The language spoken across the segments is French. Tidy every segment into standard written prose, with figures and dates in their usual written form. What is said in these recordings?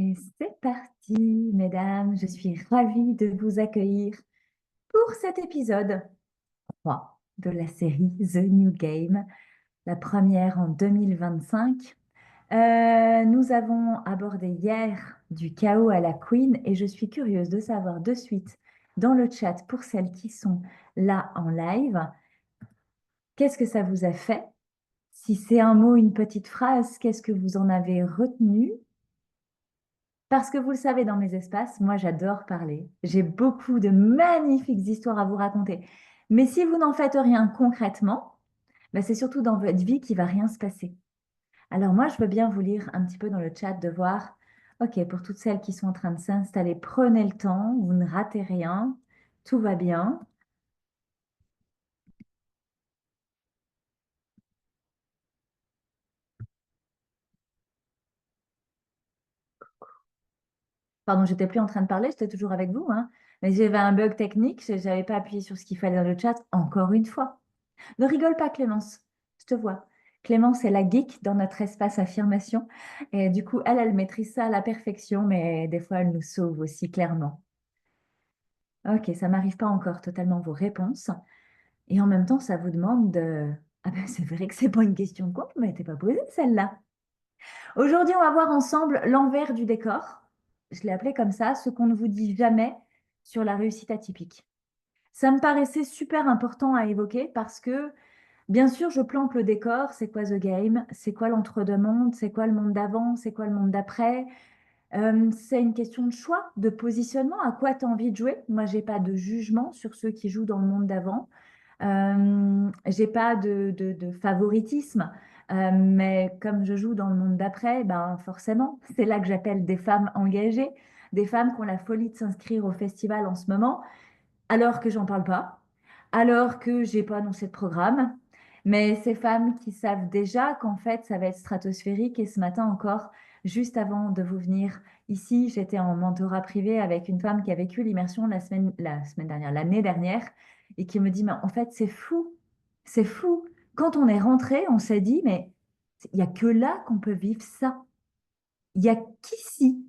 Et c'est parti, mesdames. Je suis ravie de vous accueillir pour cet épisode 3 de la série The New Game, la première en 2025. Nous avons abordé hier du chaos à la Queen et je suis curieuse de savoir de suite dans le chat pour celles qui sont là en live, qu'est-ce que ça vous a fait? Si c'est un mot, une petite phrase, qu'est-ce que vous en avez retenu? Parce que vous le savez, dans mes espaces, moi j'adore parler. J'ai beaucoup de magnifiques histoires à vous raconter. Mais si vous n'en faites rien concrètement, ben, c'est surtout dans votre vie qu'il va rien se passer. Alors moi, je veux bien vous lire un petit peu dans le chat de voir, ok, pour toutes celles qui sont en train de s'installer, prenez le temps, vous ne ratez rien, tout va bien. Pardon, j'étais plus en train de parler, j'étais toujours avec vous, hein. Mais j'avais un bug technique, je n'avais pas appuyé sur ce qu'il fallait dans le chat, encore une fois. Ne rigole pas, Clémence. Je te vois. Clémence est la geek dans notre espace affirmation. Et du coup, elle maîtrise ça à la perfection, mais des fois, elle nous sauve aussi clairement. Ok, ça m'arrive pas encore totalement vos réponses. Et en même temps, ça vous demande de... Ah ben, c'est vrai que c'est pas une question con, mais t'es pas posée celle-là. Aujourd'hui, on va voir ensemble l'envers du décor. Je l'ai appelé comme ça, ce qu'on ne vous dit jamais sur la réussite atypique. Ça me paraissait super important à évoquer parce que bien sûr, je plante le décor. C'est quoi The Game? C'est quoi l'entre-deux-mondes? C'est quoi le monde d'avant? C'est quoi le monde d'après? C'est une question de choix, de positionnement. À quoi tu as envie de jouer? Moi, j'ai pas de jugement sur ceux qui jouent dans le monde d'avant. J'ai pas de favoritisme. Mais comme je joue dans le monde d'après, ben forcément, c'est là que j'appelle des femmes engagées, des femmes qui ont la folie de s'inscrire au festival en ce moment alors que j'en parle pas, alors que j'ai pas annoncé de programme. Mais ces femmes qui savent déjà qu'en fait, ça va être stratosphérique. Et ce matin encore, juste avant de vous venir ici, j'étais en mentorat privé avec une femme qui a vécu l'immersion la semaine dernière, l'année dernière, et qui me dit, mais en fait, c'est fou, c'est fou. Quand on est rentré, on s'est dit, mais il n'y a que là qu'on peut vivre ça. Il n'y a qu'ici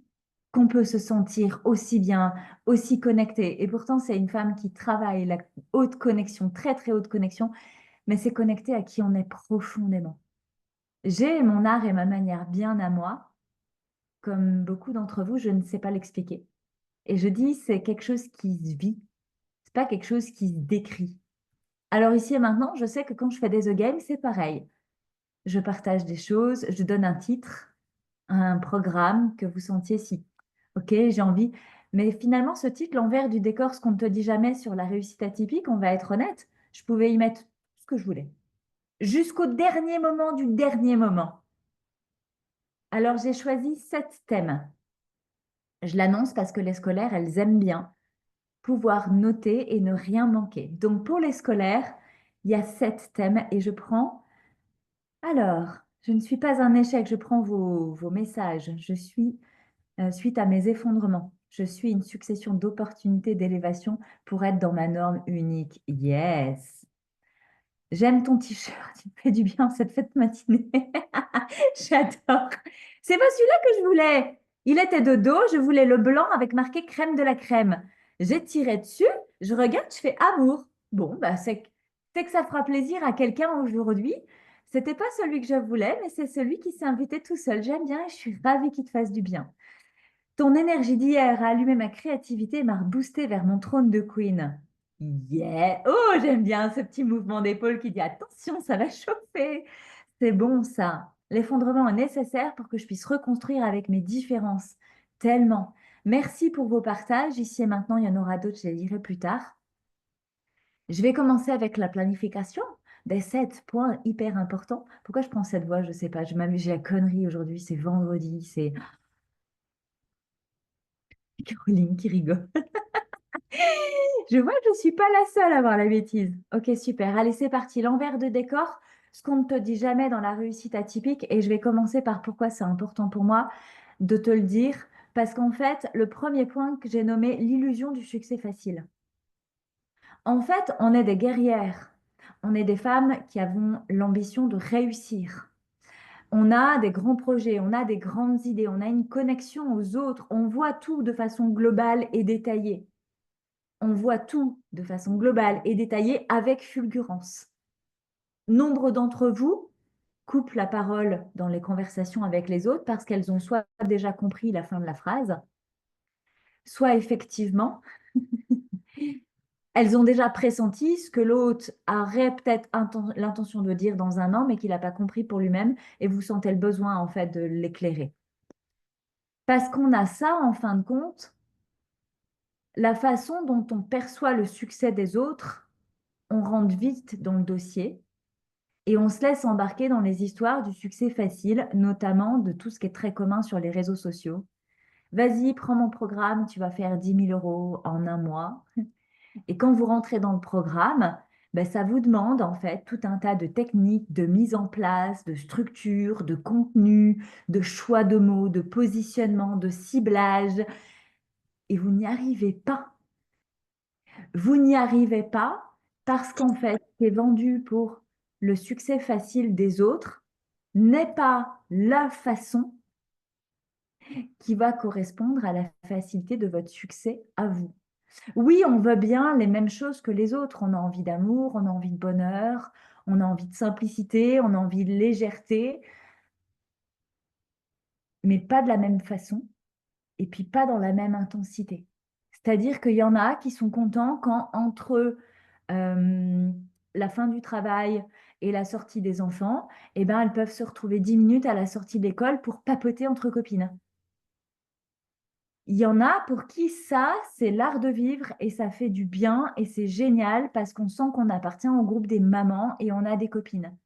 qu'on peut se sentir aussi bien, aussi connecté. Et pourtant, c'est une femme qui travaille la haute connexion, très très haute connexion, mais c'est connecté à qui on est profondément. J'ai mon art et ma manière bien à moi. Comme beaucoup d'entre vous, je ne sais pas l'expliquer. Et je dis, c'est quelque chose qui se vit. C'est pas quelque chose qui se décrit. Alors ici et maintenant, je sais que quand je fais des The Games, c'est pareil. Je partage des choses, je donne un titre, un programme que vous sentiez si, ok, j'ai envie. Mais finalement, ce titre, l'envers du décor, ce qu'on ne te dit jamais sur la réussite atypique, on va être honnête, je pouvais y mettre ce que je voulais. Jusqu'au dernier moment du dernier moment. Alors, j'ai choisi 7 thèmes. Je l'annonce parce que les scolaires, elles aiment bien pouvoir noter et ne rien manquer. Donc, pour les scolaires, il y a 7 thèmes et je prends. Alors, je ne suis pas un échec, je prends vos messages. Je suis suite à mes effondrements. Je suis une succession d'opportunités d'élévation pour être dans ma norme unique. Yes. J'aime ton t-shirt, il me fait du bien cette fête matinée. J'adore. C'est pas celui-là que je voulais. Il était de dos, je voulais le blanc avec marqué crème de la crème. J'ai tiré dessus, je regarde, je fais amour. Bon, bah c'est que ça fera plaisir à quelqu'un aujourd'hui. C'était pas celui que je voulais, mais c'est celui qui s'est invité tout seul. J'aime bien et je suis ravie qu'il te fasse du bien. Ton énergie d'hier a allumé ma créativité et m'a reboosté vers mon trône de queen. Yeah! Oh, j'aime bien ce petit mouvement d'épaule qui dit attention, ça va chauffer. C'est bon ça. L'effondrement est nécessaire pour que je puisse reconstruire avec mes différences. Tellement. Merci pour vos partages. Ici et maintenant, il y en aura d'autres, je les lirai plus tard. Je vais commencer avec la planification des 7 points hyper importants. Pourquoi je prends cette voix? Je ne sais pas. Je m'amuse, j'ai la connerie aujourd'hui. C'est vendredi. C'est Caroline qui rigole. Je vois que je ne suis pas la seule à avoir la bêtise. Ok, super. Allez, c'est parti. L'envers de décor, ce qu'on ne te dit jamais dans la réussite atypique. Et je vais commencer par pourquoi c'est important pour moi de te le dire. Parce qu'en fait, le premier point que j'ai nommé l'illusion du succès facile. En fait, on est des guerrières. On est des femmes qui avons l'ambition de réussir. On a des grands projets, on a des grandes idées, on a une connexion aux autres, on voit tout de façon globale et détaillée. On voit tout de façon globale et détaillée avec fulgurance. Nombre d'entre vous coupent la parole dans les conversations avec les autres parce qu'elles ont soit déjà compris la fin de la phrase, soit effectivement, elles ont déjà pressenti ce que l'autre aurait peut-être l'intention de dire dans un an, mais qu'il n'a pas compris pour lui-même, et vous sentez le besoin en fait de l'éclairer. Parce qu'on a ça, en fin de compte, la façon dont on perçoit le succès des autres, on rentre vite dans le dossier et on se laisse embarquer dans les histoires du succès facile, notamment de tout ce qui est très commun sur les réseaux sociaux. Vas-y, prends mon programme, tu vas faire 10 000 € en un mois. Et quand vous rentrez dans le programme, ben, ça vous demande en fait tout un tas de techniques de mise en place, de structure, de contenu, de choix de mots, de positionnement, de ciblage. Et vous n'y arrivez pas. Vous n'y arrivez pas parce qu'en fait, c'est vendu pour le succès facile des autres n'est pas la façon qui va correspondre à la facilité de votre succès à vous. Oui, on veut bien les mêmes choses que les autres. On a envie d'amour, on a envie de bonheur, on a envie de simplicité, on a envie de légèreté, mais pas de la même façon et puis pas dans la même intensité. C'est-à-dire qu'il y en a qui sont contents quand entre euh, la fin du travail et la sortie des enfants, eh ben, elles peuvent se retrouver 10 minutes à la sortie de l'école pour papoter entre copines. Il y en a pour qui ça, c'est l'art de vivre et ça fait du bien et c'est génial parce qu'on sent qu'on appartient au groupe des mamans et on a des copines.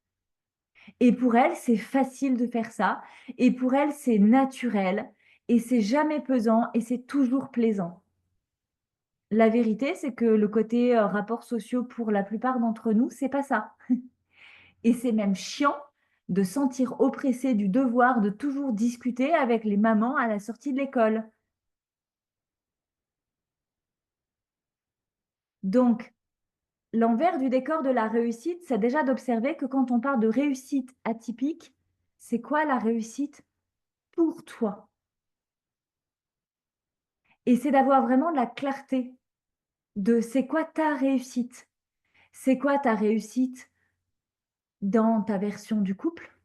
Et pour elles, c'est facile de faire ça et pour elles, c'est naturel et c'est jamais pesant et c'est toujours plaisant. La vérité, c'est que le côté rapports sociaux pour la plupart d'entre nous, c'est pas ça. Et c'est même chiant de sentir oppressé du devoir de toujours discuter avec les mamans à la sortie de l'école. Donc, l'envers du décor de la réussite, c'est déjà d'observer que quand on parle de réussite atypique, c'est quoi la réussite pour toi? Et c'est d'avoir vraiment de la clarté de c'est quoi ta réussite? C'est quoi ta réussite dans ta version du couple,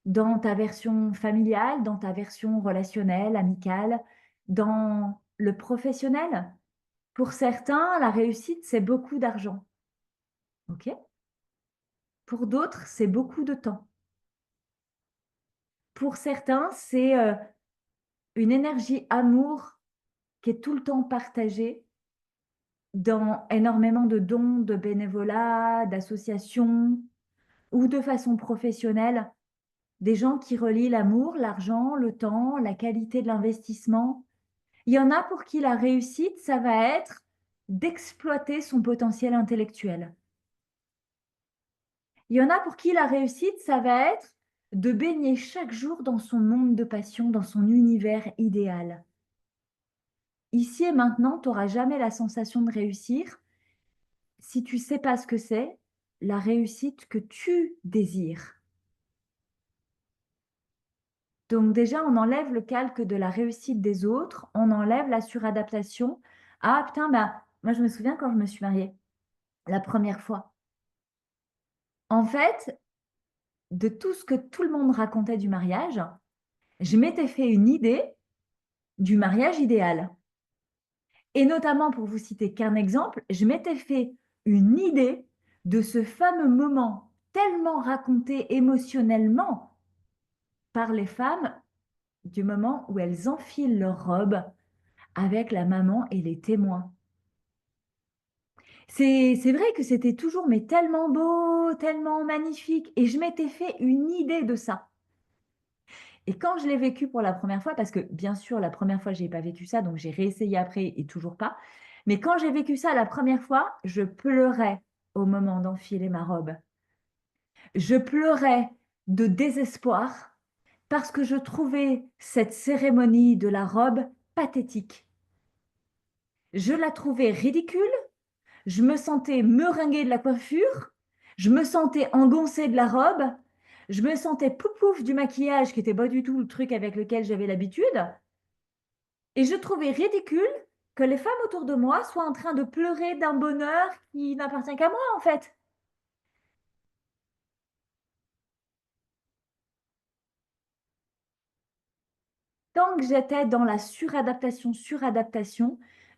dans ta version familiale, dans ta version relationnelle, amicale, dans le professionnel? Pour certains, la réussite, c'est beaucoup d'argent. OK? Pour d'autres, c'est beaucoup de temps. Pour certains, c'est une énergie amour qui est tout le temps partagée dans énormément de dons, de bénévolat, d'associations ou de façon professionnelle, des gens qui relient l'amour, l'argent, le temps, la qualité de l'investissement. Il y en a pour qui la réussite, ça va être d'exploiter son potentiel intellectuel. Il y en a pour qui la réussite, ça va être de baigner chaque jour dans son monde de passion, dans son univers idéal. Ici et maintenant, tu n'auras jamais la sensation de réussir si tu ne sais pas ce que c'est la réussite que tu désires. Donc déjà, on enlève le calque de la réussite des autres, on enlève la suradaptation. Ah putain, bah, moi je me souviens quand je me suis mariée, la première fois. En fait, de tout ce que tout le monde racontait du mariage, je m'étais fait une idée du mariage idéal. Et notamment, pour vous citer qu'un exemple, je m'étais fait une idée de ce fameux moment tellement raconté émotionnellement par les femmes, du moment où elles enfilent leur robe avec la maman et les témoins. C'est vrai que c'était toujours mais tellement beau, tellement magnifique, et je m'étais fait une idée de ça. Et quand je l'ai vécu pour la première fois, parce que bien sûr, la première fois, je n'ai pas vécu ça, donc j'ai réessayé après et toujours pas. Mais quand j'ai vécu ça la première fois, je pleurais au moment d'enfiler ma robe. Je pleurais de désespoir parce que je trouvais cette cérémonie de la robe pathétique. Je la trouvais ridicule, je me sentais meringuée de la coiffure, je me sentais engoncée de la robe, Je me sentais poupouf du maquillage qui n'était pas du tout le truc avec lequel j'avais l'habitude. Et je trouvais ridicule que les femmes autour de moi soient en train de pleurer d'un bonheur qui n'appartient qu'à moi, en fait. Tant que j'étais dans la suradaptation,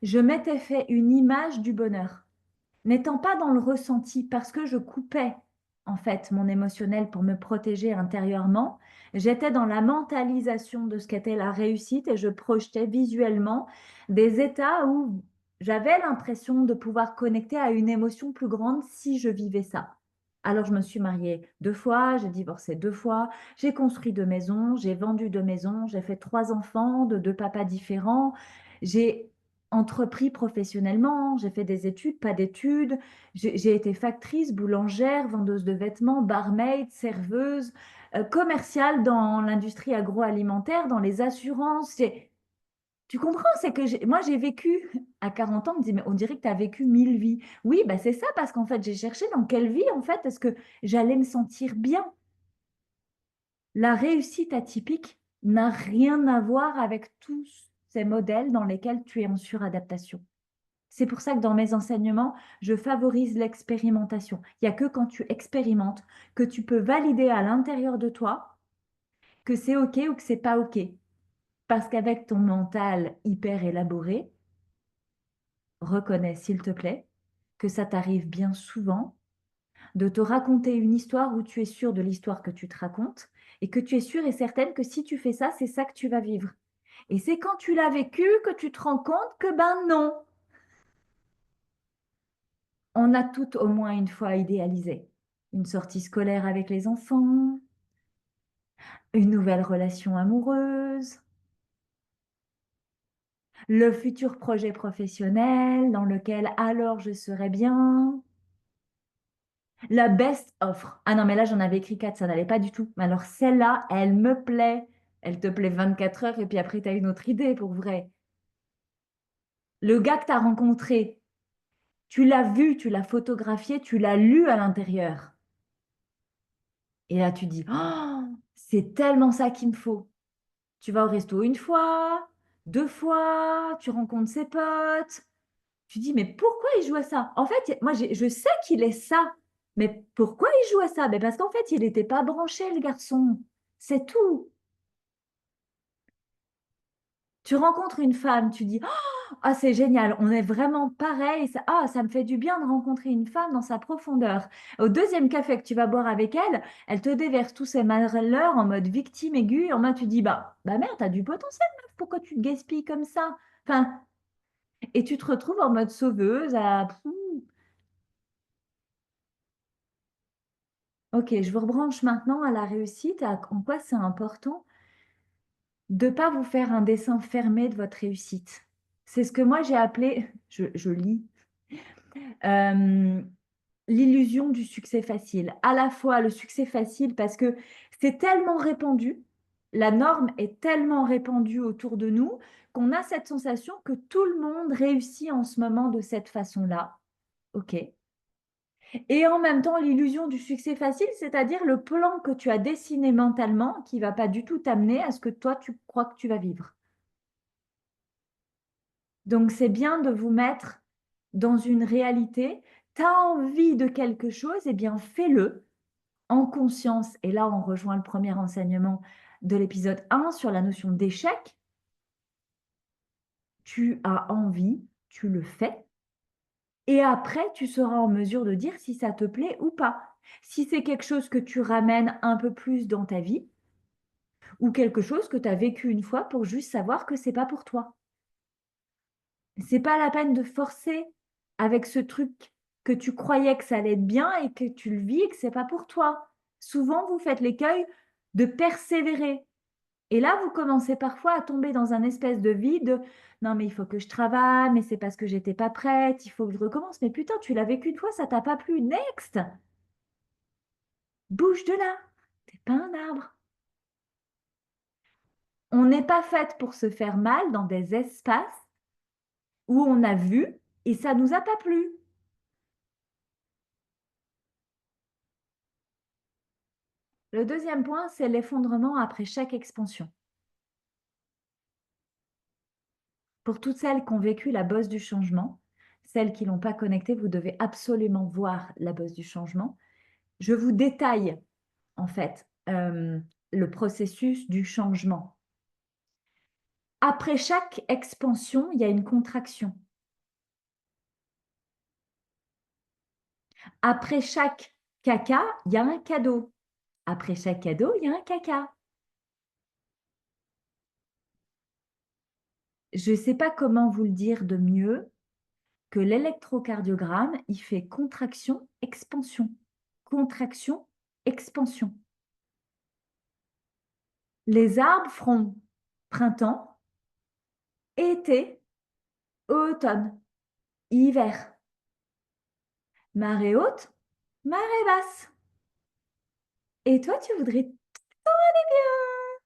je m'étais fait une image du bonheur. N'étant pas dans le ressenti, parce que je coupais en fait mon émotionnel pour me protéger intérieurement, j'étais dans la mentalisation de ce qu'était la réussite et je projetais visuellement des états où j'avais l'impression de pouvoir connecter à une émotion plus grande si je vivais ça. Alors je me suis mariée 2 fois, j'ai divorcé 2 fois, j'ai construit 2 maisons, j'ai vendu 2 maisons, j'ai fait 3 enfants de 2 papas différents, j'ai entrepris professionnellement, j'ai fait des études, pas d'études, j'ai été factrice, boulangère, vendeuse de vêtements, barmaid, serveuse, commerciale dans l'industrie agroalimentaire, dans les assurances. Tu comprends, c'est que moi j'ai vécu à 40 ans, on me dit, mais on dirait que tu as vécu 1000 vies. Oui, bah c'est ça, parce qu'en fait j'ai cherché dans quelle vie en fait est-ce que j'allais me sentir bien. La réussite atypique n'a rien à voir avec tous ces modèles dans lesquels tu es en suradaptation. C'est pour ça que dans mes enseignements, je favorise l'expérimentation. Il n'y a que quand tu expérimentes que tu peux valider à l'intérieur de toi que c'est OK ou que c'est pas OK. Parce qu'avec ton mental hyper élaboré, reconnais, s'il te plaît, que ça t'arrive bien souvent de te raconter une histoire où tu es sûr de l'histoire que tu te racontes et que tu es sûre et certaine que si tu fais ça, c'est ça que tu vas vivre. Et c'est quand tu l'as vécu que tu te rends compte que ben non, on a toutes au moins une fois idéalisé. Une sortie scolaire avec les enfants, une nouvelle relation amoureuse, le futur projet professionnel dans lequel alors je serai bien, la best offre. Ah non, mais là j'en avais écrit 4, ça n'allait pas du tout. Mais alors celle-là, elle me plaît. Elle te plaît 24 heures et puis après tu as une autre idée pour vrai. Le gars que tu as rencontré, tu l'as vu, tu l'as photographié, tu l'as lu à l'intérieur. Et là tu dis, oh, c'est tellement ça qu'il me faut. Tu vas au resto une fois, 2 fois, tu rencontres ses potes. Tu dis, mais pourquoi il joue à ça? En fait, moi, je sais qu'il est ça. Mais pourquoi il joue à ça? Ben parce qu'en fait, il n'était pas branché, le garçon. C'est tout. Tu rencontres une femme, tu dis, ah, c'est génial, on est vraiment pareil. Ça me fait du bien de rencontrer une femme dans sa profondeur. Au deuxième café que tu vas boire avec elle, elle te déverse tous ses malheurs en mode victime aiguë. En mode, tu dis, bah merde, t'as du potentiel, meuf, pourquoi tu te gaspilles comme ça? Enfin, et tu te retrouves en mode sauveuse à... Ok, je vous rebranche maintenant à la réussite, en quoi c'est important de ne pas vous faire un dessin fermé de votre réussite. C'est ce que moi j'ai appelé, je lis, euh, l'illusion du succès facile. À la fois le succès facile parce que c'est tellement répandu, la norme est tellement répandue autour de nous qu'on a cette sensation que tout le monde réussit en ce moment de cette façon-là. Ok. Et en même temps, l'illusion du succès facile, c'est-à-dire le plan que tu as dessiné mentalement qui va pas du tout t'amener à ce que toi, tu crois que tu vas vivre. Donc, c'est bien de vous mettre dans une réalité. Tu as envie de quelque chose, eh bien, fais-le en conscience. Et là, on rejoint le premier enseignement de l'épisode 1 sur la notion d'échec. Tu as envie, tu le fais. Et après, tu seras en mesure de dire si ça te plaît ou pas. Si c'est quelque chose que tu ramènes un peu plus dans ta vie, ou quelque chose que tu as vécu une fois pour juste savoir que c'est pas pour toi. C'est pas la peine de forcer avec ce truc que tu croyais que ça allait être bien et que tu le vis et que c'est pas pour toi. Souvent, vous faites l'écueil de persévérer. Et là, vous commencez parfois à tomber dans un espèce de vide. Non, mais il faut que je travaille, mais c'est parce que j'étais pas prête, il faut que je recommence. Mais putain, tu l'as vécu une fois, ça t'a pas plu. Next! Bouge de là. T'es pas un arbre. On n'est pas faite pour se faire mal dans des espaces où on a vu et ça nous a pas plu. Le deuxième point, c'est l'effondrement après chaque expansion. Pour toutes celles qui ont vécu la bosse du changement, celles qui ne l'ont pas connectée, vous devez absolument voir la bosse du changement. Je vous détaille en fait le processus du changement. Après chaque expansion, il y a une contraction. Après chaque caca, il y a un cadeau. Après chaque cadeau, il y a un caca. Je ne sais pas comment vous le dire de mieux que l'électrocardiogramme, il fait contraction, expansion. Contraction, expansion. Les arbres feront printemps, été, automne, hiver. Marée haute, marée basse. Et toi, tu voudrais tout aller bien,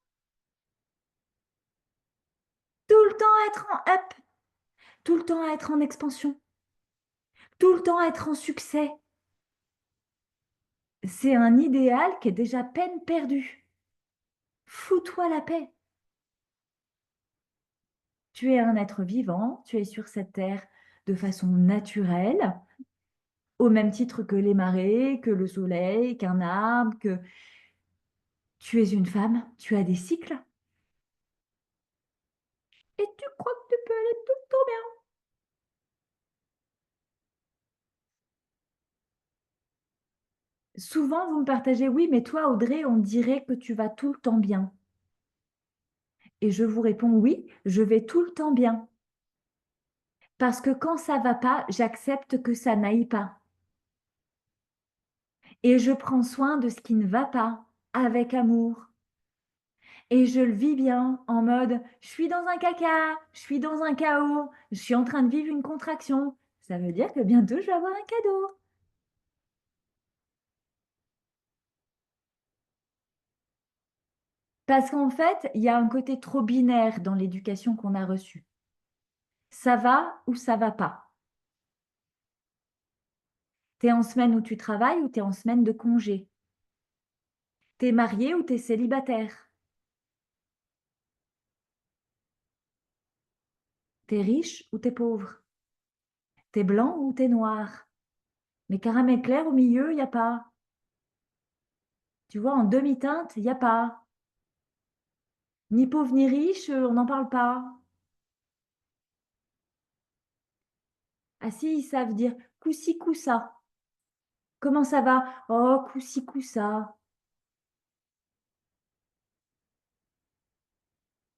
tout le temps être en up, tout le temps être en expansion, tout le temps être en succès. C'est un idéal qui est déjà peine perdue. Fous-toi la paix. Tu es un être vivant, tu es sur cette terre de façon naturelle, au même titre que les marées, que le soleil, qu'un arbre, que tu es une femme, tu as des cycles. Et tu crois que tu peux aller tout le temps bien. Souvent, vous me partagez, oui, mais toi, Audrey, on dirait que tu vas tout le temps bien. Et je vous réponds, oui, je vais tout le temps bien. Parce que quand ça va pas, j'accepte que ça n'aille pas. Et je prends soin de ce qui ne va pas, avec amour. Et je le vis bien, en mode, je suis dans un caca, je suis dans un chaos, je suis en train de vivre une contraction. Ça veut dire que bientôt, je vais avoir un cadeau. Parce qu'en fait, il y a un côté trop binaire dans l'éducation qu'on a reçue. Ça va ou ça va pas. Tu es en semaine où tu travailles ou tu es en semaine de congé. Tu es marié ou tu es célibataire. Tu es riche ou tu es pauvre. Tu es blanc ou tu es noir. Mais caramel clair au milieu, il n'y a pas. Tu vois, en demi-teinte, il n'y a pas. Ni pauvre ni riche, on n'en parle pas. Ah si, ils savent dire coussi coussa. Comment ça va? Oh, coussi coussa.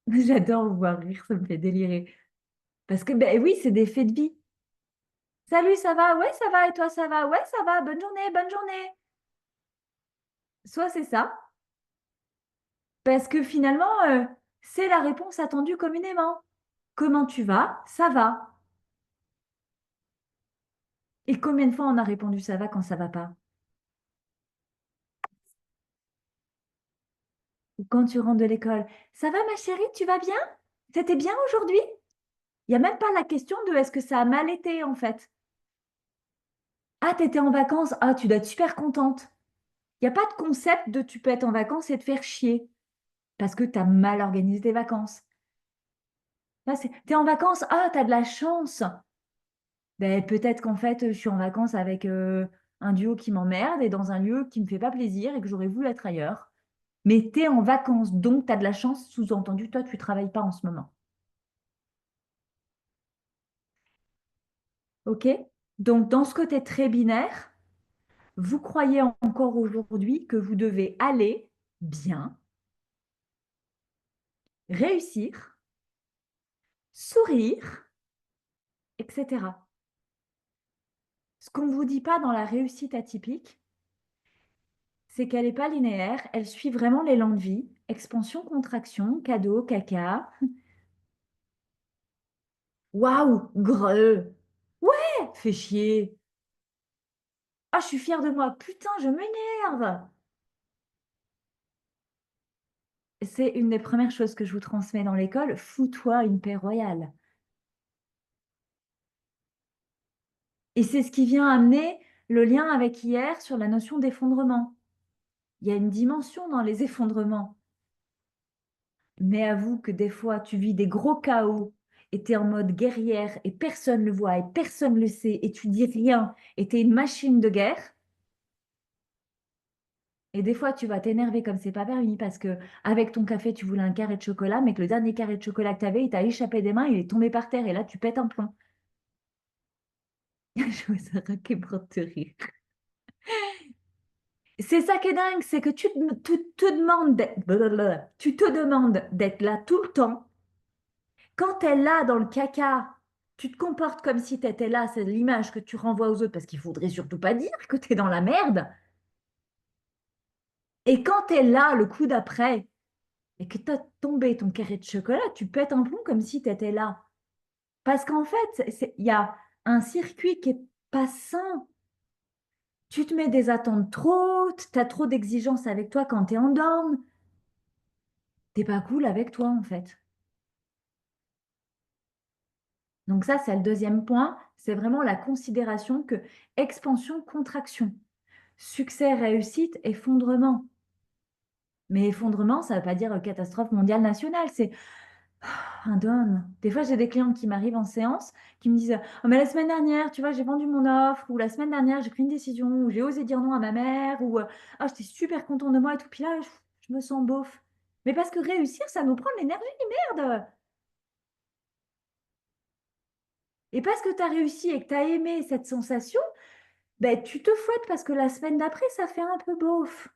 J'adore vous voir rire, ça me fait délirer. Parce que, ben oui, c'est des faits de vie. Salut, ça va? Ouais, ça va. Et toi, ça va? Ouais, ça va. Bonne journée, bonne journée. Soit c'est ça, parce que finalement, c'est la réponse attendue communément. Comment tu vas? Ça va. Et combien de fois on a répondu ça va quand ça va pas? Ou quand tu rentres de l'école, ça va ma chérie, tu vas bien? C'était bien aujourd'hui? Il n'y a même pas la question de est-ce que ça a mal été en fait. Ah, t'étais en vacances? Ah, tu dois être super contente. Il n'y a pas de concept de tu peux être en vacances et te faire chier parce que tu as mal organisé tes vacances. Là, t'es en vacances? Ah, t'as de la chance. Ben, peut-être qu'en fait, je suis en vacances avec un duo qui m'emmerde et dans un lieu qui me fait pas plaisir et que j'aurais voulu être ailleurs. Mais tu es en vacances, donc tu as de la chance, sous-entendu, toi, tu travailles pas en ce moment. OK? Donc, dans ce côté très binaire, vous croyez encore aujourd'hui que vous devez aller bien, réussir, sourire, etc. Ce qu'on ne vous dit pas dans la réussite atypique, c'est qu'elle n'est pas linéaire, elle suit vraiment l'élan de vie, expansion, contraction, cadeau, caca. Waouh, greu. Ouais, fais chier. Ah, je suis fière de moi. Putain, je m'énerve. C'est une des premières choses que je vous transmets dans l'école. Fous-toi une paix royale. Et c'est ce qui vient amener le lien avec hier sur la notion d'effondrement. Il y a une dimension dans les effondrements. Mais avoue que des fois, tu vis des gros chaos et tu es en mode guerrière et personne ne le voit et personne ne le sait et tu dis rien et tu es une machine de guerre. Et des fois, tu vas t'énerver comme c'est pas permis parce que avec ton café, tu voulais un carré de chocolat, mais que le dernier carré de chocolat que tu avais, il t'a échappé des mains, il est tombé par terre et là, tu pètes un plomb. Je vois ça raquer pour te rire. C'est ça qui est dingue, c'est que tu te demandes d'être là tout le temps. Quand tu es là dans le caca, tu te comportes comme si tu étais là, c'est l'image que tu renvoies aux autres parce qu'il faudrait surtout pas dire que tu es dans la merde. Et quand tu es là le coup d'après et que tu as tombé ton carré de chocolat, tu pètes un plomb comme si tu étais là. Parce qu'en fait, il y a un circuit qui est pas sain. Tu te mets des attentes trop hautes, tu as trop d'exigences avec toi quand tu es en down. T'es pas cool avec toi en fait. Donc ça, c'est le deuxième point. C'est vraiment la considération que expansion, contraction, succès, réussite, effondrement. Mais effondrement, ça ne veut pas dire catastrophe mondiale nationale. C'est un down. Des fois, j'ai des clientes qui m'arrivent en séance qui me disent, oh, mais la semaine dernière, tu vois, j'ai vendu mon offre, ou la semaine dernière, j'ai pris une décision, ou j'ai osé dire non à ma mère, ou ah, j'étais super content de moi et tout. Puis là, je me sens beauf. Mais parce que réussir, ça nous prend de l'énergie, merde. Et parce que tu as réussi et que tu as aimé cette sensation, ben, tu te fouettes parce que la semaine d'après, ça fait un peu beauf.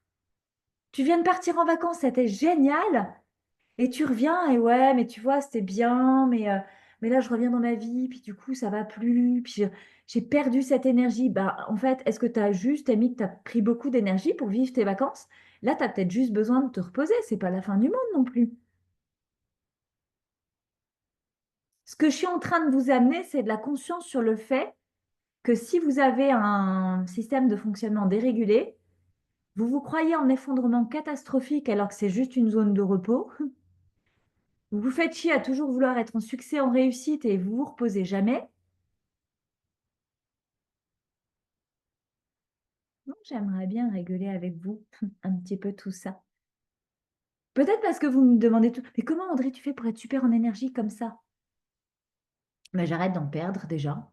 Tu viens de partir en vacances, c'était génial. Et tu reviens et ouais, mais tu vois, c'était bien, mais là, je reviens dans ma vie, puis du coup, ça va plus, puis j'ai perdu cette énergie. Bah, en fait, est-ce que tu as juste, Amy, que tu as pris beaucoup d'énergie pour vivre tes vacances? Là, tu as peut-être juste besoin de te reposer, c'est pas la fin du monde non plus. Ce que je suis en train de vous amener, c'est de la conscience sur le fait que si vous avez un système de fonctionnement dérégulé, vous vous croyez en effondrement catastrophique alors que c'est juste une zone de repos. Vous vous faites chier à toujours vouloir être en succès, en réussite et vous vous reposez jamais. Non, j'aimerais bien rigoler avec vous un petit peu tout ça. Peut-être parce que vous me demandez tout. Mais comment, André, tu fais pour être super en énergie comme ça? Mais j'arrête d'en perdre déjà.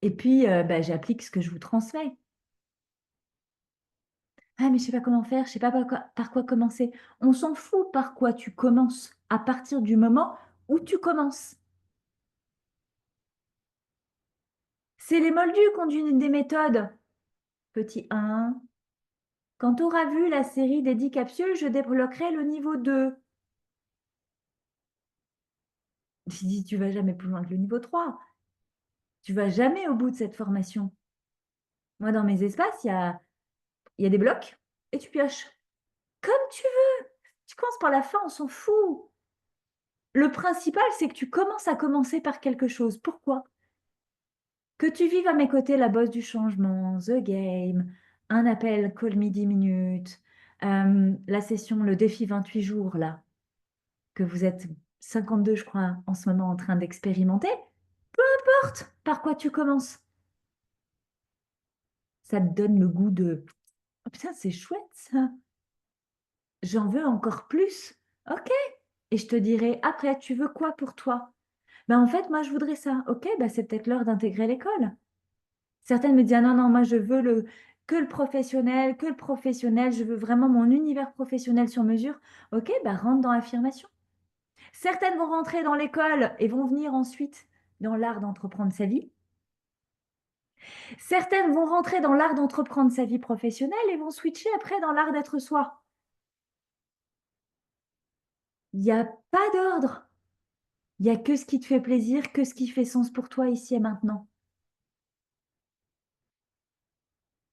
Et puis, bah, j'applique ce que je vous transmets. Ah, mais je sais pas comment faire, je sais pas par quoi commencer. On s'en fout par quoi tu commences à partir du moment où tu commences. C'est les moldus qui ont des méthodes. Petit 1. Quand tu auras vu la série des 10 capsules, je débloquerai le niveau 2. J'ai dit, tu vas jamais plus loin que le niveau 3. Tu vas jamais au bout de cette formation. Moi, dans mes espaces, il y a des blocs et tu pioches. Comme tu veux. Tu commences par la fin, on s'en fout. Le principal, c'est que tu commences à commencer par quelque chose. Pourquoi? Que tu vives à mes côtés la bosse du changement, The Game, un appel Call Me 10 minutes, la session, le défi 28 jours, là, que vous êtes 52, je crois, en ce moment en train d'expérimenter. Peu importe par quoi tu commences. Ça te donne le goût de oh putain, c'est chouette ça. J'en veux encore plus. Ok. Et je te dirai après, tu veux quoi pour toi? Ben en fait, moi, je voudrais ça. Ok, ben c'est peut-être l'heure d'intégrer l'école. Certaines me disent, ah non, non, moi, je veux que le professionnel, que le professionnel. Je veux vraiment mon univers professionnel sur mesure. Ok, ben rentre dans l'affirmation. Certaines vont rentrer dans l'école et vont venir ensuite dans l'art d'entreprendre sa vie. Certaines vont rentrer dans l'art d'entreprendre sa vie professionnelle et vont switcher après dans l'art d'être soi. Il n'y a pas d'ordre. Il n'y a que ce qui te fait plaisir, que ce qui fait sens pour toi ici et maintenant.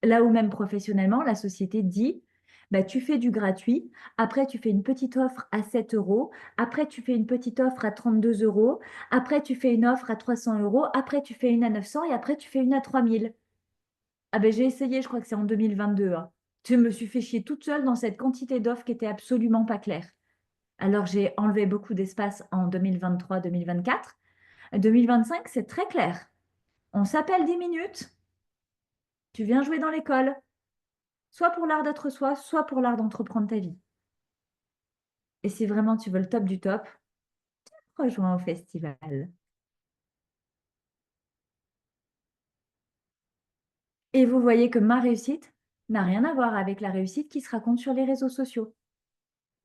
Là où même professionnellement, la société dit, bah, tu fais du gratuit, après tu fais une petite offre à 7 euros, après tu fais une petite offre à 32 euros, après tu fais une offre à 300 euros, après tu fais une à 900 et après tu fais une à 3000. Ah ben j'ai essayé, je crois que c'est en 2022, hein. Je me suis fait chier toute seule dans cette quantité d'offres qui était absolument pas claire. Alors j'ai enlevé beaucoup d'espace en 2023-2024. 2025, c'est très clair. On s'appelle 10 minutes. Tu viens jouer dans l'école, soit pour l'art d'être soi, soit pour l'art d'entreprendre ta vie. Et si vraiment tu veux le top du top, rejoins au festival. Et vous voyez que ma réussite n'a rien à voir avec la réussite qui se raconte sur les réseaux sociaux.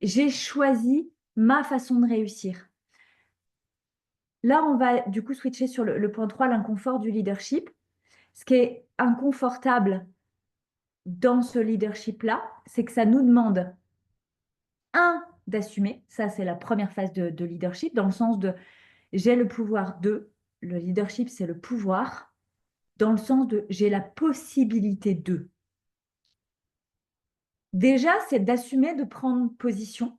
J'ai choisi ma façon de réussir. Là, on va du coup switcher sur le point 3, l'inconfort du leadership. Ce qui est inconfortable dans ce leadership-là, c'est que ça nous demande, un, d'assumer. Ça, c'est la première phase de leadership, dans le sens de j'ai le pouvoir de. Le leadership, c'est le pouvoir, dans le sens de j'ai la possibilité de. Déjà, c'est d'assumer de prendre position.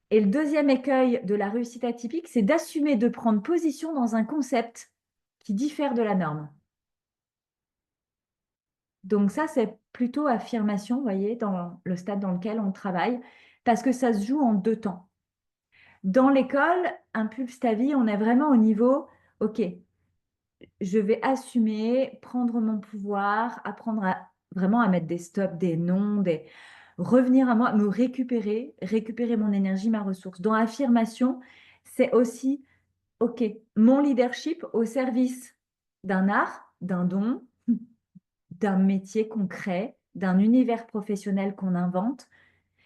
Et le deuxième écueil de la réussite atypique, c'est d'assumer de prendre position dans un concept qui diffère de la norme. Donc ça, c'est plutôt affirmation, vous voyez, dans le stade dans lequel on travaille, parce que ça se joue en deux temps. Dans l'école, Impulse ta vie, on est vraiment au niveau, OK, je vais assumer, prendre mon pouvoir, apprendre vraiment à mettre des stops, des noms, revenir à moi, me récupérer mon énergie, ma ressource. Dans affirmation, c'est aussi, OK, mon leadership au service d'un art, d'un don, d'un métier qu'on crée, d'un univers professionnel qu'on invente.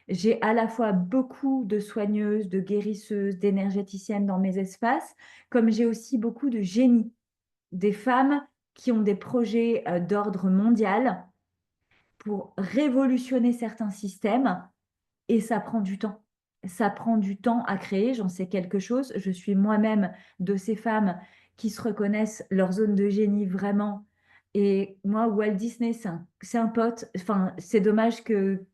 J'ai à la fois beaucoup de soigneuses, de guérisseuses, d'énergéticiennes dans mes espaces, comme j'ai aussi beaucoup de génies, des femmes qui ont des projets d'ordre mondial pour révolutionner certains systèmes, et ça prend du temps. Ça prend du temps à créer, j'en sais quelque chose. Je suis moi-même de ces femmes qui se reconnaissent leur zone de génie vraiment. Et moi, Walt Disney, c'est un pote. Enfin, c'est dommage que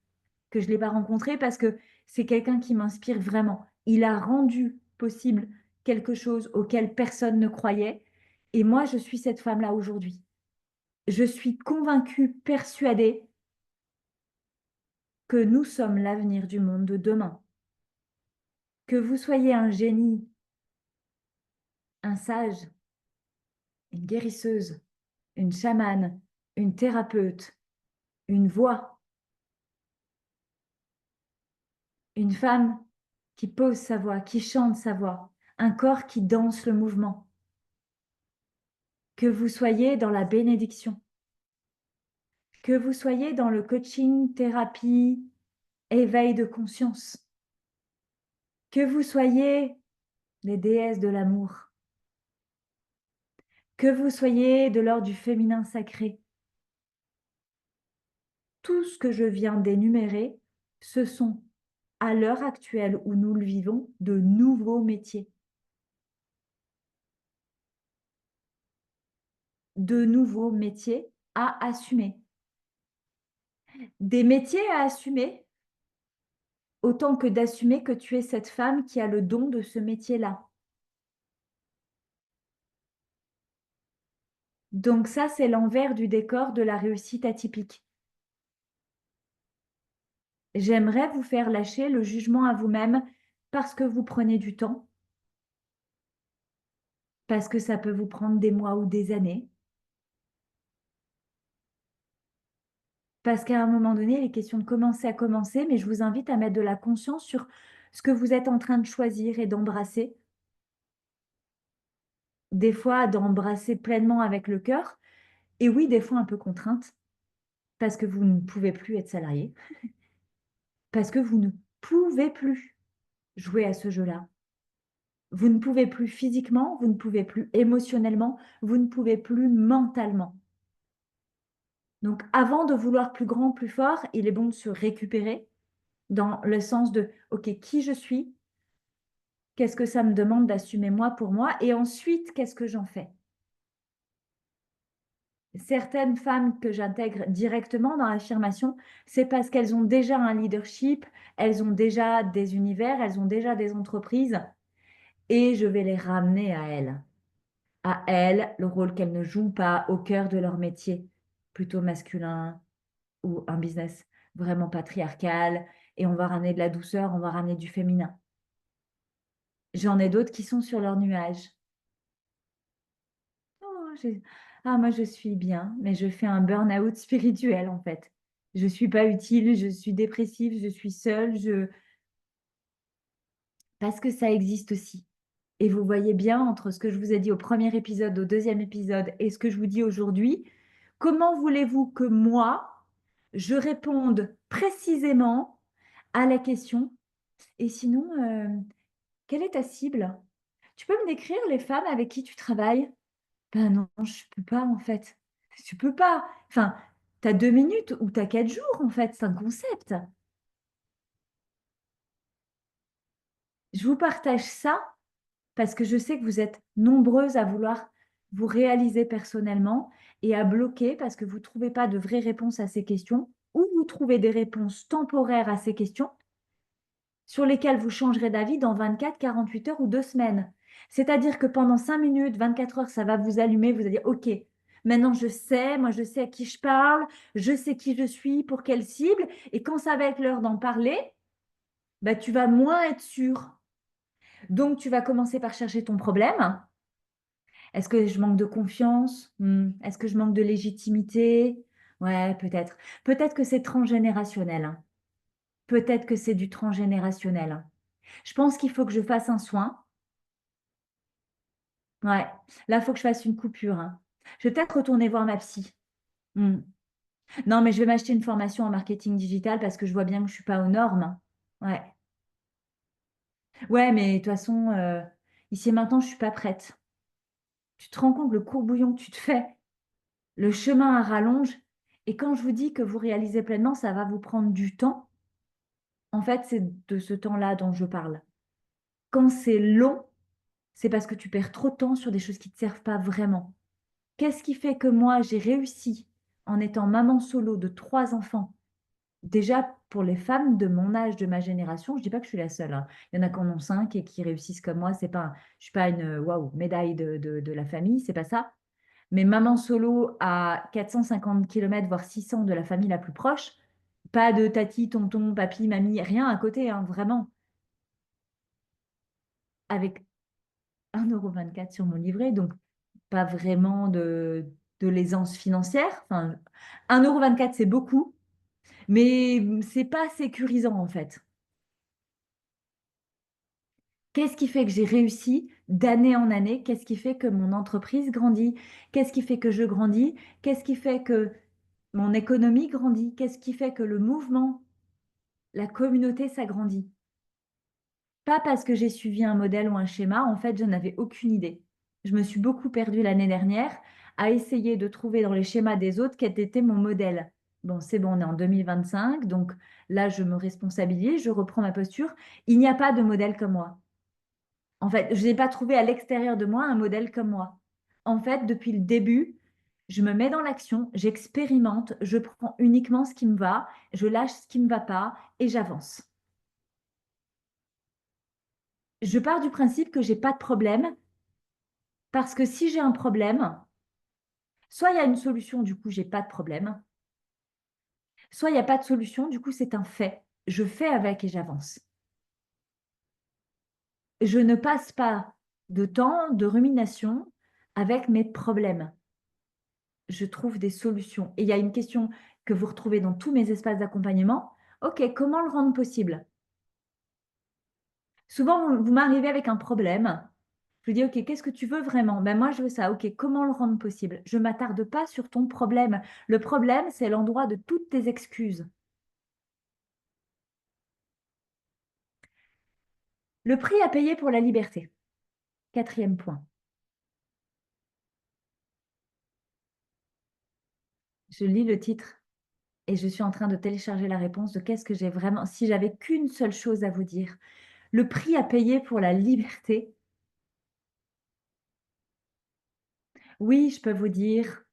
je ne l'ai pas rencontré parce que c'est quelqu'un qui m'inspire vraiment. Il a rendu possible quelque chose auquel personne ne croyait. Et moi, je suis cette femme-là aujourd'hui. Je suis convaincue, persuadée que nous sommes l'avenir du monde de demain. Que vous soyez un génie, un sage, une guérisseuse, une chamane, une thérapeute, une voix, une femme qui pose sa voix, qui chante sa voix, un corps qui danse le mouvement. Que vous soyez dans la bénédiction, que vous soyez dans le coaching, thérapie, éveil de conscience, que vous soyez les déesses de l'amour, que vous soyez de l'ordre du féminin sacré. Tout ce que je viens d'énumérer, ce sont, à l'heure actuelle où nous le vivons, de nouveaux métiers. De nouveaux métiers à assumer. Des métiers à assumer, autant que d'assumer que tu es cette femme qui a le don de ce métier-là. Donc ça, c'est l'envers du décor de la réussite atypique. J'aimerais vous faire lâcher le jugement à vous-même parce que vous prenez du temps, parce que ça peut vous prendre des mois ou des années, parce qu'à un moment donné, il est question de commencer à commencer, mais je vous invite à mettre de la conscience sur ce que vous êtes en train de choisir et d'embrasser. Des fois, d'embrasser pleinement avec le cœur, et oui, des fois un peu contrainte, parce que vous ne pouvez plus être salarié, parce que vous ne pouvez plus jouer à ce jeu-là. Vous ne pouvez plus physiquement, vous ne pouvez plus émotionnellement, vous ne pouvez plus mentalement. Donc, avant de vouloir plus grand, plus fort, il est bon de se récupérer dans le sens de, OK, qui je suis? Qu'est-ce que ça me demande d'assumer moi pour moi? Et ensuite, qu'est-ce que j'en fais? Certaines femmes que j'intègre directement dans l'affirmation, c'est parce qu'elles ont déjà un leadership, elles ont déjà des univers, elles ont déjà des entreprises, et je vais les ramener à elles. À elles, le rôle qu'elles ne jouent pas au cœur de leur métier, plutôt masculin ou un business vraiment patriarcal, et on va ramener de la douceur, on va ramener du féminin. J'en ai d'autres qui sont sur leur nuage. Oh, Ah, moi, je suis bien, mais je fais un burn-out spirituel, en fait. Je suis pas utile, je suis dépressive, je suis seule, parce que ça existe aussi. Et vous voyez bien entre ce que je vous ai dit au premier épisode, au deuxième épisode et ce que je vous dis aujourd'hui, comment voulez-vous que moi, je réponde précisément à la question? Et sinon, quelle est ta cible? Tu peux me décrire les femmes avec qui tu travailles? Ben non, je peux pas en fait. Tu peux pas. Enfin, tu as 2 minutes ou tu as 4 jours en fait, c'est un concept. Je vous partage ça parce que je sais que vous êtes nombreuses à vouloir vous réaliser personnellement et à bloquer parce que vous ne trouvez pas de vraies réponses à ces questions ou vous trouvez des réponses temporaires à ces questions sur lesquelles vous changerez d'avis dans 24, 48 heures ou 2 semaines. C'est-à-dire que pendant 5 minutes, 24 heures, ça va vous allumer, vous allez dire, OK, maintenant je sais, moi je sais à qui je parle, je sais qui je suis, pour quelle cible, et quand ça va être l'heure d'en parler, bah, tu vas moins être sûr. Donc tu vas commencer par chercher ton problème. Est-ce que je manque de confiance? Est-ce que je manque de légitimité? Ouais, peut-être. Peut-être que c'est transgénérationnel, hein. Peut-être que c'est du transgénérationnel, hein. Je pense qu'il faut que je fasse un soin. Ouais, là, il faut que je fasse une coupure, hein. Je vais peut-être retourner voir ma psy. Hmm. Non, mais je vais m'acheter une formation en marketing digital parce que je vois bien que je ne suis pas aux normes. Ouais. Ouais, mais de toute façon, ici et maintenant, je ne suis pas prête. Tu te rends compte le courbouillon que tu te fais, le chemin à rallonge. Et quand je vous dis que vous réalisez pleinement, ça va vous prendre du temps. En fait, c'est de ce temps-là dont je parle. Quand c'est long, c'est parce que tu perds trop de temps sur des choses qui ne te servent pas vraiment. Qu'est-ce qui fait que moi, j'ai réussi en étant maman solo de 3 enfants? Déjà, pour les femmes de mon âge, de ma génération, je ne dis pas que je suis la seule, hein. Il y en a qui en ont 5 et qui réussissent comme moi. C'est pas, je ne suis pas une waouh, médaille de la famille, c'est pas ça. Mais maman solo à 450 km, voire 600 de la famille la plus proche, pas de tati, tonton, papy, mamie, rien à côté, hein, vraiment. Avec 1,24 € sur mon livret, donc pas vraiment de l'aisance financière. Enfin, 1,24 € c'est beaucoup, mais c'est pas sécurisant en fait. Qu'est-ce qui fait que j'ai réussi d'année en année? Qu'est-ce qui fait que mon entreprise grandit? Qu'est-ce qui fait que je grandis? Qu'est-ce qui fait que mon économie grandit? Qu'est-ce qui fait que le mouvement, la communauté s'agrandit? Pas parce que j'ai suivi un modèle ou un schéma, en fait, je n'avais aucune idée. Je me suis beaucoup perdue l'année dernière à essayer de trouver dans les schémas des autres quel était mon modèle. Bon, c'est bon, on est en 2025, donc là, je me responsabilise, je reprends ma posture. Il n'y a pas de modèle comme moi. En fait, je n'ai pas trouvé à l'extérieur de moi un modèle comme moi. En fait, depuis le début, je me mets dans l'action, j'expérimente, je prends uniquement ce qui me va, je lâche ce qui ne me va pas et j'avance. Je pars du principe que j'ai pas de problème parce que si j'ai un problème, soit il y a une solution, du coup, j'ai pas de problème, soit il n'y a pas de solution, du coup, c'est un fait. Je fais avec et j'avance. Je ne passe pas de temps de rumination avec mes problèmes. Je trouve des solutions. Et il y a une question que vous retrouvez dans tous mes espaces d'accompagnement. OK, comment le rendre possible? Souvent, vous m'arrivez avec un problème. Je vous dis, OK, qu'est-ce que tu veux vraiment? Ben moi, je veux ça. OK, comment le rendre possible? Je ne m'attarde pas sur ton problème. Le problème, c'est l'endroit de toutes tes excuses. Le prix à payer pour la liberté. Quatrième point. Je lis le titre et je suis en train de télécharger la réponse de qu'est-ce que j'ai vraiment. Si j'avais qu'une seule chose à vous dire, le prix à payer pour la liberté. Oui, je peux vous dire,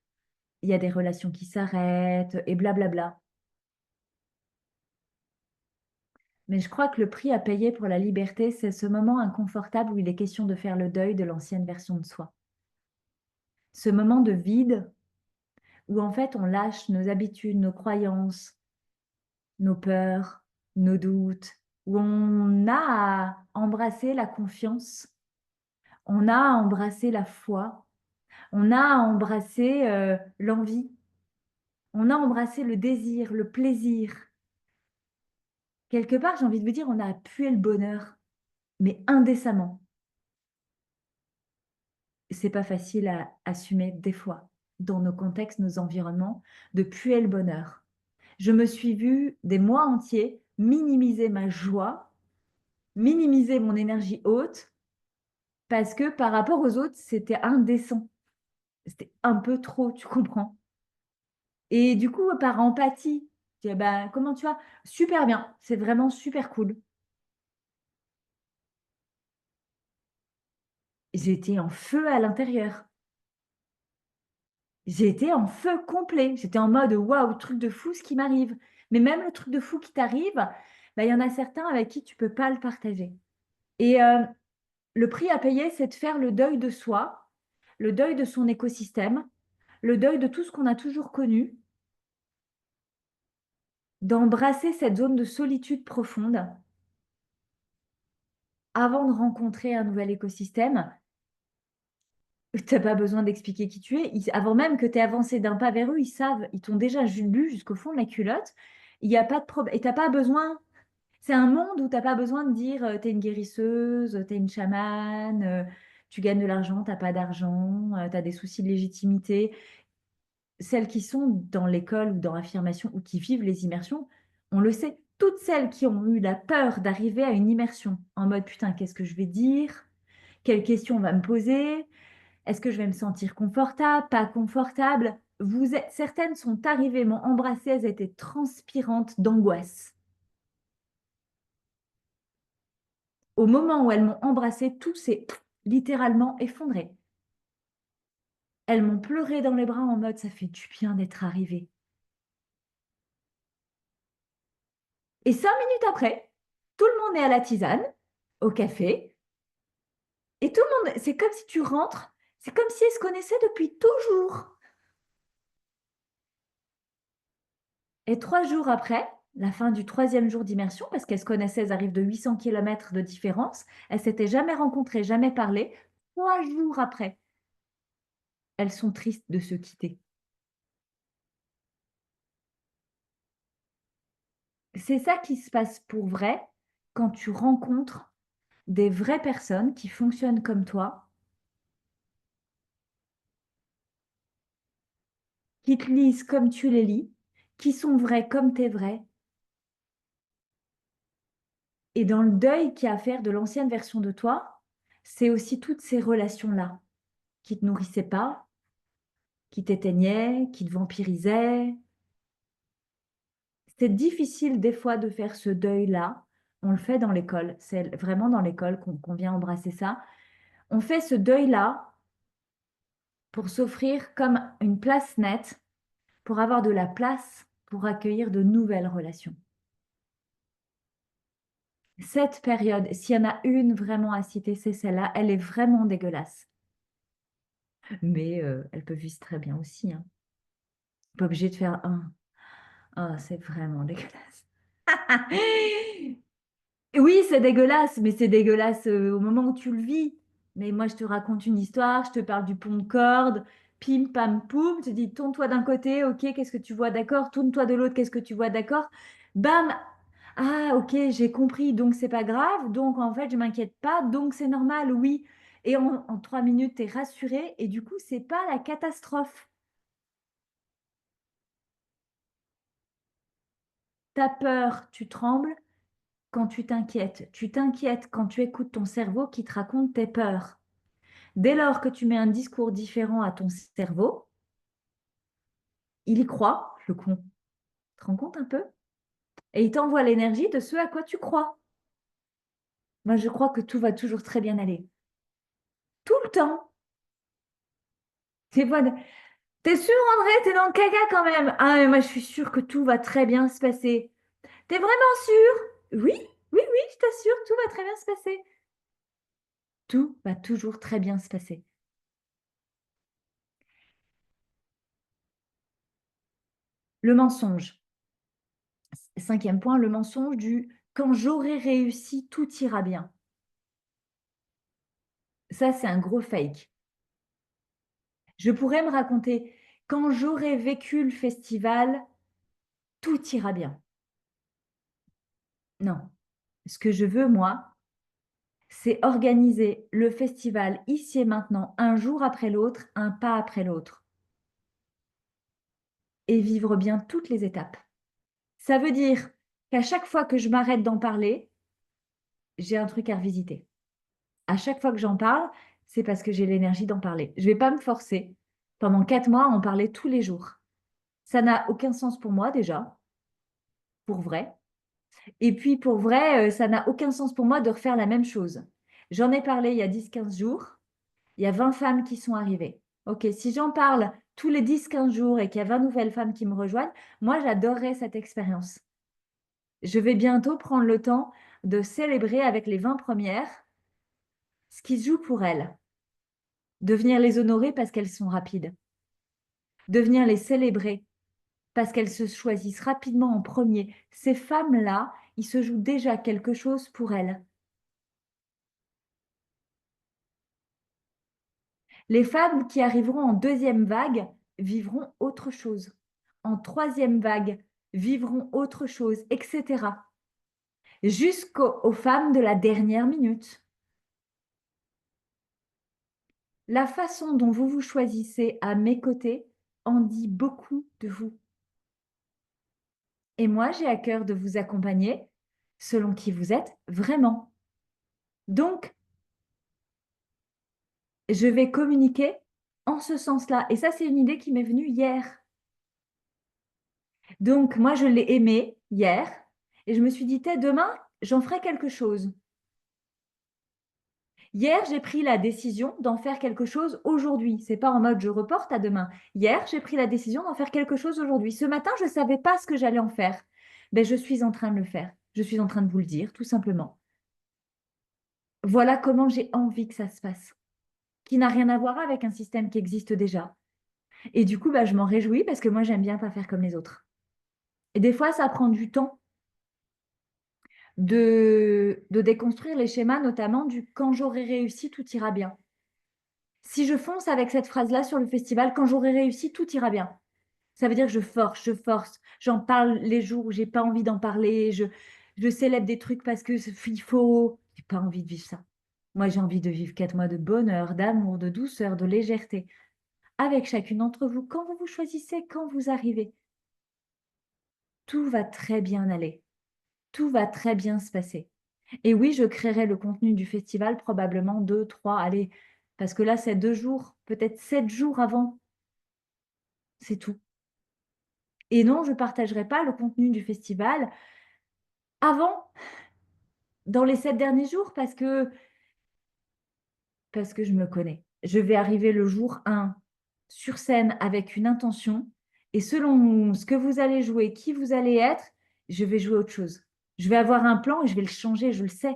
il y a des relations qui s'arrêtent et blablabla. Mais je crois que le prix à payer pour la liberté, c'est ce moment inconfortable où il est question de faire le deuil de l'ancienne version de soi. Ce moment de vide où en fait on lâche nos habitudes, nos croyances, nos peurs, nos doutes, où on a à embrasser la confiance, on a à embrasser la foi, On a embrassé l'envie, on a embrassé le désir, le plaisir. Quelque part, j'ai envie de vous dire, on a appuyé le bonheur, mais indécemment. C'est pas facile à assumer des fois, dans nos contextes, nos environnements, de puer le bonheur. Je me suis vue des mois entiers minimiser ma joie, minimiser mon énergie haute, parce que par rapport aux autres, c'était indécent. C'était un peu trop, tu comprends? Et du coup, par empathie, je dis, bah, comment tu vas? Super bien, c'est vraiment super cool. J'étais en feu à l'intérieur. J'étais en feu complet. J'étais en mode waouh, truc de fou ce qui m'arrive. Mais même le truc de fou qui t'arrive, bah, il y en a certains avec qui tu peux pas le partager. Et le prix à payer, c'est de faire le deuil de soi, le deuil de son écosystème, le deuil de tout ce qu'on a toujours connu, d'embrasser cette zone de solitude profonde avant de rencontrer un nouvel écosystème. Tu n'as pas besoin d'expliquer qui tu es. Avant même que tu aies avancé d'un pas vers eux, ils savent, ils t'ont déjà lu jusqu'au fond de la culotte. Il n'y a pas de problème. Et tu n'as pas besoin. C'est un monde où tu n'as pas besoin de dire tu es une guérisseuse, tu es une chamane, tu gagnes de l'argent, tu n'as pas d'argent, tu as des soucis de légitimité. Celles qui sont dans l'école ou dans l'affirmation ou qui vivent les immersions, on le sait. Toutes celles qui ont eu la peur d'arriver à une immersion en mode putain, qu'est-ce que je vais dire? Quelles questions on va me poser? Est-ce que je vais me sentir confortable, pas confortable? Certaines sont arrivées, m'ont embrassée, elles étaient transpirantes d'angoisse. Au moment où elles m'ont embrassée, tout s'est littéralement effondré. Elles m'ont pleuré dans les bras en mode ça fait du bien d'être arrivée. Et 5 minutes après, tout le monde est à la tisane, au café, et tout le monde, c'est comme si tu rentres, c'est comme si elles se connaissaient depuis toujours. Et 3 jours après, la fin du troisième jour d'immersion, parce qu'elles se connaissaient, elles arrivent de 800 km de différence, elles s'étaient jamais rencontrées, jamais parlé. 3 jours après, elles sont tristes de se quitter. C'est ça qui se passe pour vrai quand tu rencontres des vraies personnes qui fonctionnent comme toi, qui te lisent comme tu les lis, qui sont vraies comme tu es vrai. Et dans le deuil qu'il y a à faire de l'ancienne version de toi, c'est aussi toutes ces relations-là qui te nourrissaient pas, qui t'éteignaient, qui te vampirisaient. C'est difficile des fois de faire ce deuil-là. On le fait dans l'école. C'est vraiment dans l'école qu'on vient embrasser ça. On fait ce deuil-là pour s'offrir comme une place nette, pour avoir de la place pour accueillir de nouvelles relations. Cette période, s'il y en a une vraiment à citer, c'est celle-là. Elle est vraiment dégueulasse. Mais elle peut vivre très bien aussi, hein. Pas obligé de faire un. Ah, c'est vraiment dégueulasse. Oui, c'est dégueulasse, mais c'est dégueulasse au moment où tu le vis. Mais moi, je te raconte une histoire, je te parle du pont de corde, pim, pam, poum, je te dis, tourne-toi d'un côté, ok, qu'est-ce que tu vois, d'accord, tourne-toi de l'autre, qu'est-ce que tu vois, d'accord, bam, ah, ok, j'ai compris, donc c'est pas grave, donc en fait, je m'inquiète pas, donc c'est normal, oui. Et en 3 minutes, tu es rassuré, et du coup, c'est pas la catastrophe. T'as peur, tu trembles quand tu t'inquiètes. Tu t'inquiètes quand tu écoutes ton cerveau qui te raconte tes peurs. Dès lors que tu mets un discours différent à ton cerveau, il y croit, le con. Tu te rends compte un peu? Et il t'envoie l'énergie de ce à quoi tu crois. Moi, je crois que tout va toujours très bien aller. Tout le temps. T'es voilà. T'es sûr, André? T'es dans le caca quand même. Ah, mais moi, je suis sûre que tout va très bien se passer. T'es vraiment sûr? Oui, oui, oui, je t'assure, tout va très bien se passer. Tout va toujours très bien se passer. Le mensonge. Cinquième point, le mensonge du quand j'aurai réussi, tout ira bien. Ça, c'est un gros fake. Je pourrais me raconter, quand j'aurai vécu le festival, tout ira bien. Non. Ce que je veux, moi, c'est organiser le festival ici et maintenant, un jour après l'autre, un pas après l'autre, et vivre bien toutes les étapes. Ça veut dire qu'à chaque fois que je m'arrête d'en parler, j'ai un truc à revisiter. À chaque fois que j'en parle, c'est parce que j'ai l'énergie d'en parler. Je ne vais pas me forcer pendant 4 mois à en parler tous les jours. Ça n'a aucun sens pour moi déjà, pour vrai. Et puis pour vrai, ça n'a aucun sens pour moi de refaire la même chose. J'en ai parlé il y a 10-15 jours. Il y a 20 femmes qui sont arrivées. Ok, si j'en parle tous les 10-15 jours et qu'il y a 20 nouvelles femmes qui me rejoignent, moi j'adorerais cette expérience. Je vais bientôt prendre le temps de célébrer avec les 20 premières ce qui se joue pour elles. De venir les honorer parce qu'elles sont rapides. De venir les célébrer parce qu'elles se choisissent rapidement en premier. Ces femmes-là, il se joue déjà quelque chose pour elles. Les femmes qui arriveront en deuxième vague vivront autre chose. En troisième vague, vivront autre chose, etc. Jusqu'aux femmes de la dernière minute. La façon dont vous vous choisissez à mes côtés en dit beaucoup de vous. Et moi, j'ai à cœur de vous accompagner selon qui vous êtes vraiment. Donc, je vais communiquer en ce sens-là. Et ça, c'est une idée qui m'est venue hier. Donc, moi, je l'ai aimée hier et je me suis dit, demain, j'en ferai quelque chose. Hier, j'ai pris la décision d'en faire quelque chose aujourd'hui. C'est pas en mode je reporte à demain. Hier, j'ai pris la décision d'en faire quelque chose aujourd'hui. Ce matin, je ne savais pas ce que j'allais en faire. Ben, je suis en train de le faire. Je suis en train de vous le dire, tout simplement. Voilà comment j'ai envie que ça se passe, qui n'a rien à voir avec un système qui existe déjà. Et du coup, bah, je m'en réjouis parce que moi, j'aime bien pas faire comme les autres. Et des fois, ça prend du temps de déconstruire les schémas, notamment du quand j'aurai réussi, tout ira bien. Si je fonce avec cette phrase-là sur le festival, quand j'aurai réussi, tout ira bien. Ça veut dire que je force, j'en parle les jours où j'ai pas envie d'en parler, je célèbre des trucs parce que il faut. J'ai pas envie de vivre ça. Moi, j'ai envie de vivre 4 mois de bonheur, d'amour, de douceur, de légèreté. Avec chacune d'entre vous, quand vous vous choisissez, quand vous arrivez, tout va très bien aller. Tout va très bien se passer. Et oui, je créerai le contenu du festival probablement 2, 3, allez, parce que là, c'est 2 jours, peut-être 7 jours avant. C'est tout. Et non, je ne partagerai pas le contenu du festival avant, dans les 7 derniers jours, parce que je me connais. Je vais arriver le jour 1 sur scène avec une intention, et selon ce que vous allez jouer, qui vous allez être, je vais jouer autre chose. Je vais avoir un plan et je vais le changer, je le sais.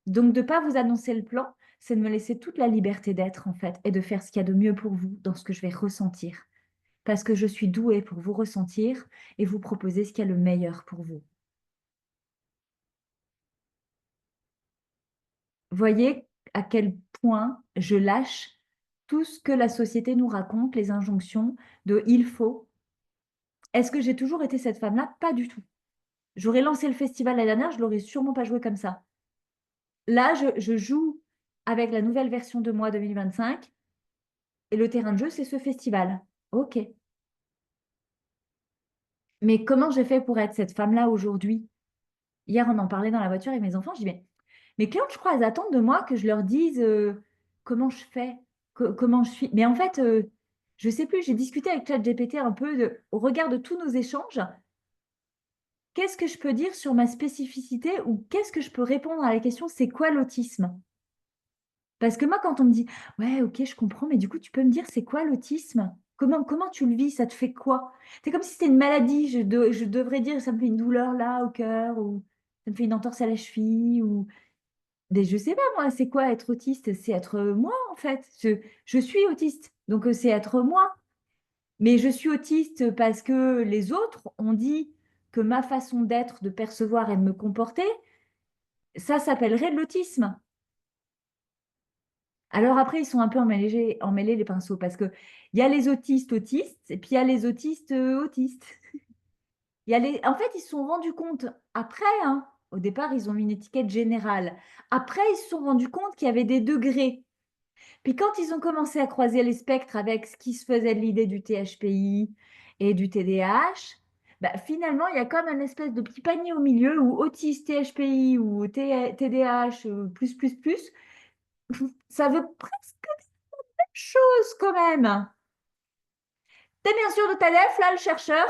Donc, de ne pas vous annoncer le plan, c'est de me laisser toute la liberté d'être, en fait, et de faire ce qu'il y a de mieux pour vous dans ce que je vais ressentir. Parce que je suis douée pour vous ressentir et vous proposer ce qu'il y a le meilleur pour vous. Voyez à quel point je lâche tout ce que la société nous raconte, les injonctions de il faut. Est-ce que j'ai toujours été cette femme-là? Pas du tout. J'aurais lancé le festival la dernière, je l'aurais sûrement pas joué comme ça. Là, je joue avec la nouvelle version de moi 2025 et le terrain de jeu, c'est ce festival. Ok. Mais comment j'ai fait pour être cette femme-là aujourd'hui? Hier, on en parlait dans la voiture avec mes enfants. Je dis, mais mes clientes, je crois, elles attendent de moi que je leur dise comment je fais, comment je suis. Mais en fait, je ne sais plus, j'ai discuté avec ChatGPT un peu au regard de tous nos échanges. Qu'est-ce que je peux dire sur ma spécificité ou qu'est-ce que je peux répondre à la question, c'est quoi l'autisme? Parce que moi, quand on me dit, ouais, ok, je comprends, mais du coup, tu peux me dire, c'est quoi l'autisme? Comment tu le vis? Ça te fait quoi? C'est comme si c'était une maladie. Je devrais dire, ça me fait une douleur là au cœur, ou ça me fait une entorse à la cheville, ou je sais pas moi, c'est quoi être autiste? C'est être moi, en fait. Je suis autiste, donc c'est être moi. Mais je suis autiste parce que les autres ont dit que ma façon d'être, de percevoir et de me comporter, ça s'appellerait de l'autisme. Alors après, ils sont un peu emmêlés les pinceaux parce que il y a les autistes autistes et puis il y a les autistes autistes. En fait, ils se sont rendus compte après, hein, au départ, ils ont mis une étiquette générale. Après, ils se sont rendus compte qu'il y avait des degrés. Puis quand ils ont commencé à croiser les spectres avec ce qui se faisait de l'idée du THPI et du TDAH, bah, finalement, il y a comme un espèce de petit panier au milieu où autiste, THPI ou TDAH, plus, ça veut presque la même chose quand même. T'es bien sûr de ta lèvre, là, le chercheur?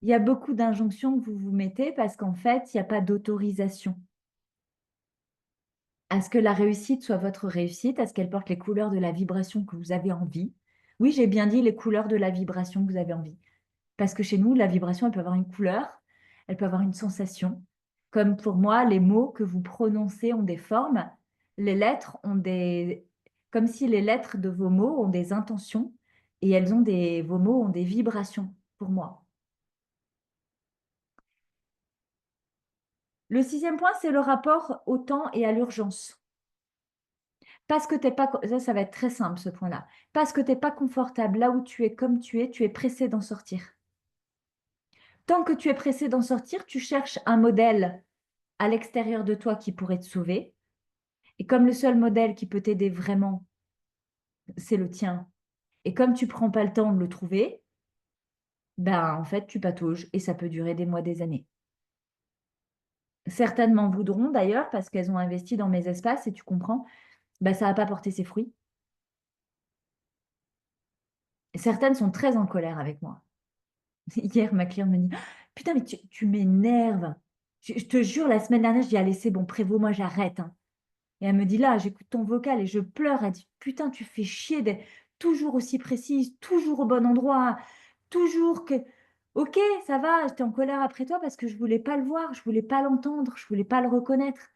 Il y a beaucoup d'injonctions que vous vous mettez parce qu'en fait, il n'y a pas d'autorisation à ce que la réussite soit votre réussite, à ce qu'elle porte les couleurs de la vibration que vous avez envie. Oui, j'ai bien dit les couleurs de la vibration que vous avez envie. Parce que chez nous, la vibration, elle peut avoir une couleur, elle peut avoir une sensation. Comme pour moi, les mots que vous prononcez ont des formes, les lettres ont des... Comme si les lettres de vos mots ont des intentions et vos mots ont des vibrations pour moi. Le sixième point, c'est le rapport au temps et à l'urgence. Parce que t'es pas, ça va être très simple ce point-là. Parce que tu n'es pas confortable là où tu es, comme tu es pressé d'en sortir. Tant que tu es pressé d'en sortir, tu cherches un modèle à l'extérieur de toi qui pourrait te sauver. Et comme le seul modèle qui peut t'aider vraiment, c'est le tien, et comme tu prends pas le temps de le trouver, ben en fait, tu patauges et ça peut durer des mois, des années. Certaines m'en voudront d'ailleurs parce qu'elles ont investi dans mes espaces et tu comprends, ben, ça n'a pas porté ses fruits. Certaines sont très en colère avec moi. Hier, ma cliente me dit, putain, mais tu m'énerves. Je te jure, la semaine dernière, je dis, allez, c'est bon, prévaut-moi, j'arrête, hein. Et elle me dit, là, j'écoute ton vocal et je pleure. Elle dit, putain, tu fais chier d'être toujours aussi précise, toujours au bon endroit, toujours que... Ok, ça va, j'étais en colère après toi parce que je voulais pas le voir, je voulais pas l'entendre, je voulais pas le reconnaître.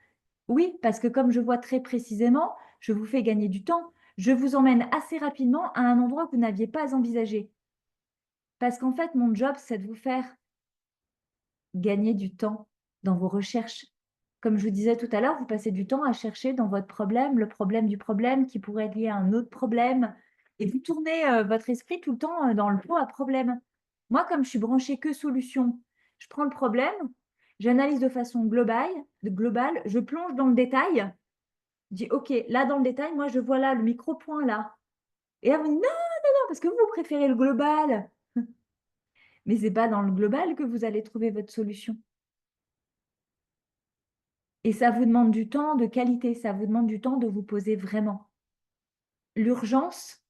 Oui, parce que comme je vois très précisément, je vous fais gagner du temps. Je vous emmène assez rapidement à un endroit que vous n'aviez pas envisagé. Parce qu'en fait, mon job, c'est de vous faire gagner du temps dans vos recherches. Comme je vous disais tout à l'heure, vous passez du temps à chercher dans votre problème le problème du problème qui pourrait être lié à un autre problème. Et vous tournez votre esprit tout le temps dans le pot à problème. Moi, comme je suis branchée que solution, je prends le problème, j'analyse de façon globale, je plonge dans le détail, je dis, OK, là dans le détail, moi je vois là le micro-point là. Et elle me dit, non, parce que vous préférez le global. Mais ce n'est pas dans le global que vous allez trouver votre solution. Et ça vous demande du temps de qualité, ça vous demande du temps de vous poser vraiment. L'urgence,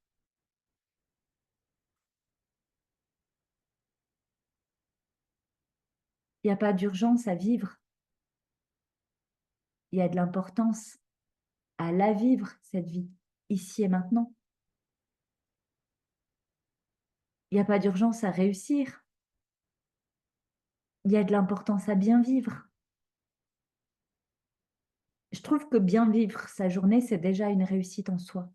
il n'y a pas d'urgence à vivre. Il y a de l'importance à la vivre, cette vie, ici et maintenant. Il n'y a pas d'urgence à réussir. Il y a de l'importance à bien vivre. Je trouve que bien vivre sa journée, c'est déjà une réussite en soi.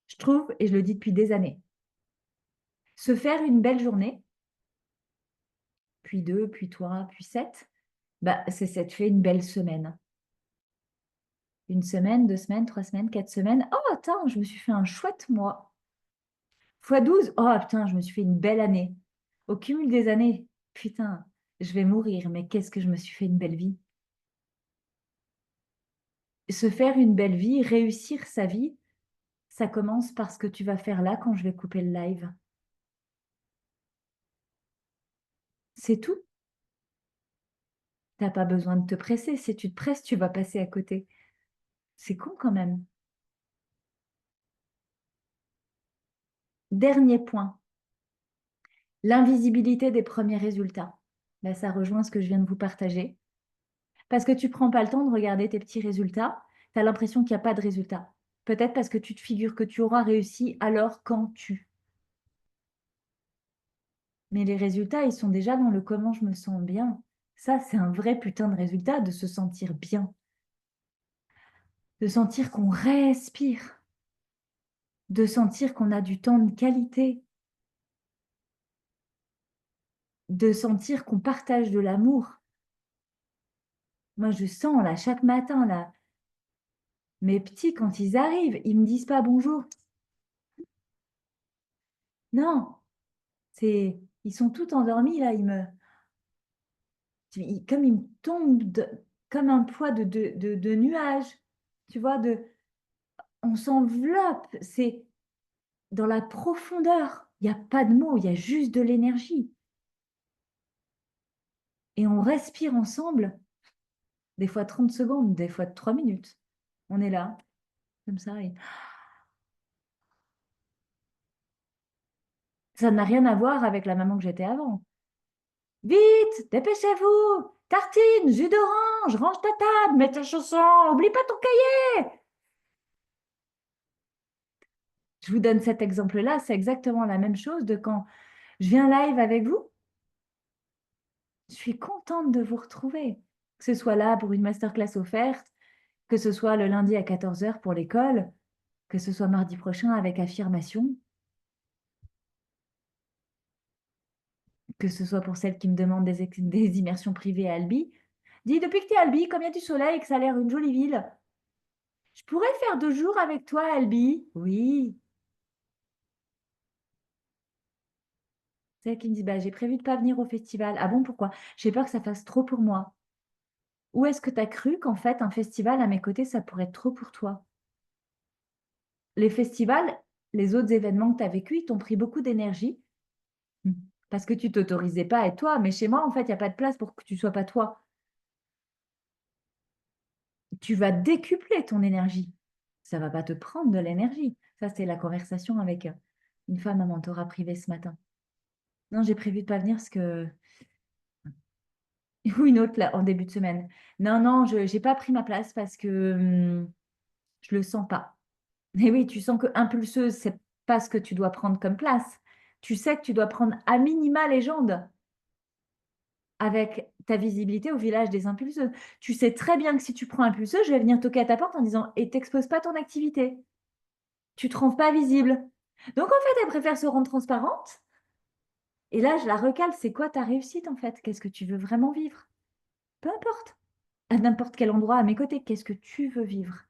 Je trouve, et je le dis depuis des années, se faire une belle journée, puis deux, puis trois, puis sept, bah, c'est ça te fait une belle semaine. Une semaine, 2 semaines, 3 semaines, 4 semaines. Oh, attends, je me suis fait un chouette mois. Fois 12. Oh putain, je me suis fait une belle année. Au cumul des années, putain, je vais mourir, mais qu'est-ce que je me suis fait une belle vie. Se faire une belle vie, réussir sa vie, ça commence par ce que tu vas faire là quand je vais couper le live. C'est tout. T'as pas besoin de te presser. Si tu te presses, tu vas passer à côté. C'est con quand même. Dernier point, l'invisibilité des premiers résultats. Là, ça rejoint ce que je viens de vous partager. Parce que tu prends pas le temps de regarder tes petits résultats, tu as l'impression qu'il n'y a pas de résultat. Peut-être parce que tu te figures que tu auras réussi alors quand tu. Mais les résultats, ils sont déjà dans le comment je me sens bien. Ça, c'est un vrai putain de résultat de se sentir bien. De sentir qu'on respire. De sentir qu'on a du temps de qualité. de sentir qu'on partage de l'amour. Moi, je sens là, chaque matin, là, mes petits, quand ils arrivent, ils me disent pas bonjour. Non, ils sont tous endormis, là, comme ils me tombent comme un poids de nuages. Tu vois, on s'enveloppe, c'est dans la profondeur. Il n'y a pas de mots, il y a juste de l'énergie. Et on respire ensemble, des fois 30 secondes, des fois 3 minutes. On est là, comme ça. Et ça n'a rien à voir avec la maman que j'étais avant. Vite, dépêchez-vous! Tartine, jus d'orange, range ta table, mets ta chanson, oublie pas ton cahier! Je vous donne cet exemple-là, c'est exactement la même chose de quand je viens live avec vous. Je suis contente de vous retrouver, que ce soit là pour une masterclass offerte, que ce soit le lundi à 14 heures pour l'école, que ce soit mardi prochain avec affirmation, que ce soit pour celles qui me demandent des immersions privées à Albi. Dis, depuis que tu es à Albi, comme il y a du soleil et que ça a l'air une jolie ville, je pourrais faire 2 jours avec toi à Albi? Oui. Celles qui me disent, bah, j'ai prévu de pas venir au festival. Ah bon, pourquoi? J'ai peur que ça fasse trop pour moi. Ou est-ce que tu as cru qu'en fait, un festival à mes côtés, ça pourrait être trop pour toi? Les festivals, les autres événements que tu as vécus, ils t'ont pris beaucoup d'énergie parce que tu t'autorisais pas à être toi. Mais chez moi, en fait, il n'y a pas de place pour que tu sois pas toi. Tu vas décupler ton énergie. Ça va pas te prendre de l'énergie. Ça, c'est la conversation avec une femme à mentorat privé ce matin. Non, j'ai prévu de pas venir parce que... Ou une autre là, en début de semaine. Non, non, je n'ai pas pris ma place parce que je le sens pas. Et oui, tu sens que impulseuse, c'est pas ce que tu dois prendre comme place. Tu sais que tu dois prendre à minima légende avec ta visibilité au village des impulseuses. Tu sais très bien que si tu prends impulseuse, je vais venir toquer à ta porte en disant et t'exposes pas ton activité. Tu te rends pas visible. Donc en fait, elle préfère se rendre transparente. Et là, je la recale. C'est quoi ta réussite en fait? Qu'est-ce que tu veux vraiment vivre? Peu importe. À n'importe quel endroit à mes côtés, qu'est-ce que tu veux vivre?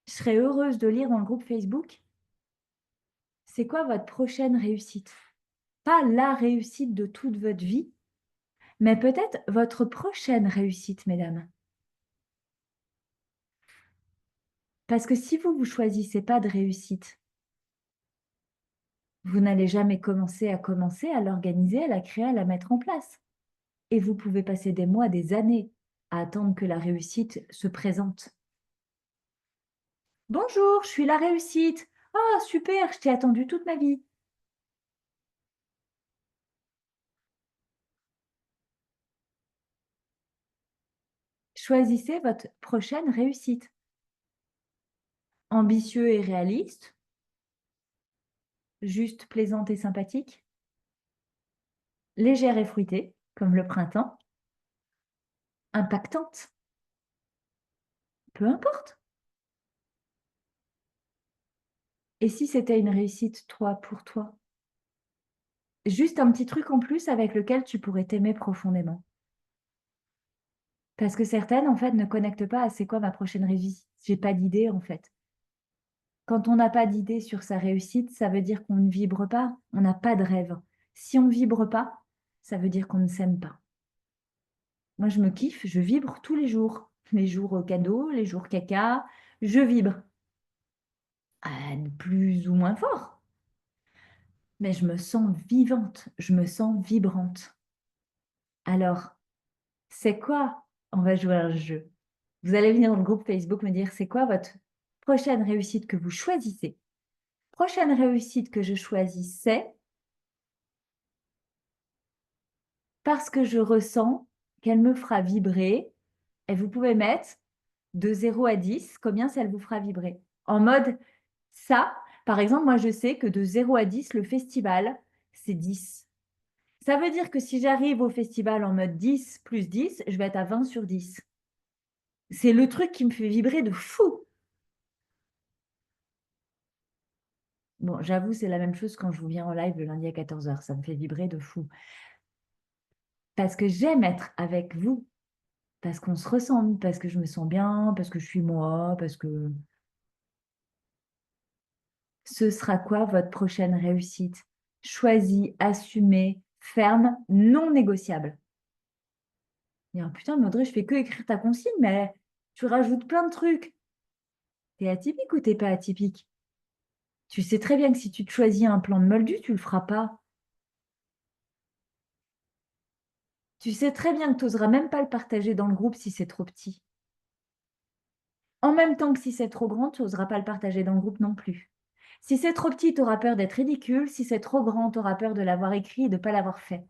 Je serais heureuse de lire dans le groupe Facebook. C'est quoi votre prochaine réussite? Pas la réussite de toute votre vie, mais peut-être votre prochaine réussite, mesdames. Parce que si vous ne choisissez pas de réussite, vous n'allez jamais commencer à l'organiser, à la créer, à la mettre en place. Et vous pouvez passer des mois, des années à attendre que la réussite se présente. Bonjour, je suis la réussite. Ah, super, je t'ai attendu toute ma vie. Choisissez votre prochaine réussite. Ambitieux et réaliste, juste plaisante et sympathique, légère et fruitée, comme le printemps, impactante, peu importe. Et si c'était une réussite, toi, pour toi? Juste un petit truc en plus avec lequel tu pourrais t'aimer profondément. Parce que certaines, en fait, ne connectent pas à c'est quoi ma prochaine réussite. J'ai pas d'idée, en fait. Quand on n'a pas d'idée sur sa réussite, ça veut dire qu'on ne vibre pas, on n'a pas de rêve. Si on ne vibre pas, ça veut dire qu'on ne s'aime pas. Moi, je me kiffe, je vibre tous les jours. Les jours cadeaux, les jours caca, je vibre. Plus ou moins fort. Mais je me sens vivante, je me sens vibrante. Alors, c'est quoi? On va jouer à un jeu. Vous allez venir dans le groupe Facebook me dire c'est quoi votre prochaine réussite que vous choisissez. Prochaine réussite que je choisis, c'est parce que je ressens qu'elle me fera vibrer. Et vous pouvez mettre de 0 à 10 combien ça vous fera vibrer. En mode ça, par exemple, moi je sais que de 0 à 10, le festival, c'est 10. Ça veut dire que si j'arrive au festival en mode 10 plus 10, je vais être à 20 sur 10. C'est le truc qui me fait vibrer de fou. Bon, j'avoue, c'est la même chose quand je vous viens en live le lundi à 14 heures. Ça me fait vibrer de fou. Parce que j'aime être avec vous, parce qu'on se ressemble, parce que je me sens bien, parce que je suis moi, parce que ce sera quoi votre prochaine réussite? Choisie, assumée, ferme, non négociable. Et oh, putain, mais Audrey, je fais que écrire ta consigne, mais tu rajoutes plein de trucs. T'es atypique ou t'es pas atypique? Tu sais très bien que si tu te choisis un plan de moldu, tu le feras pas. Tu sais très bien que tu n'oseras même pas le partager dans le groupe si c'est trop petit. En même temps que si c'est trop grand, tu n'oseras pas le partager dans le groupe non plus. Si c'est trop petit, tu auras peur d'être ridicule. Si c'est trop grand, tu auras peur de l'avoir écrit et de ne pas l'avoir fait.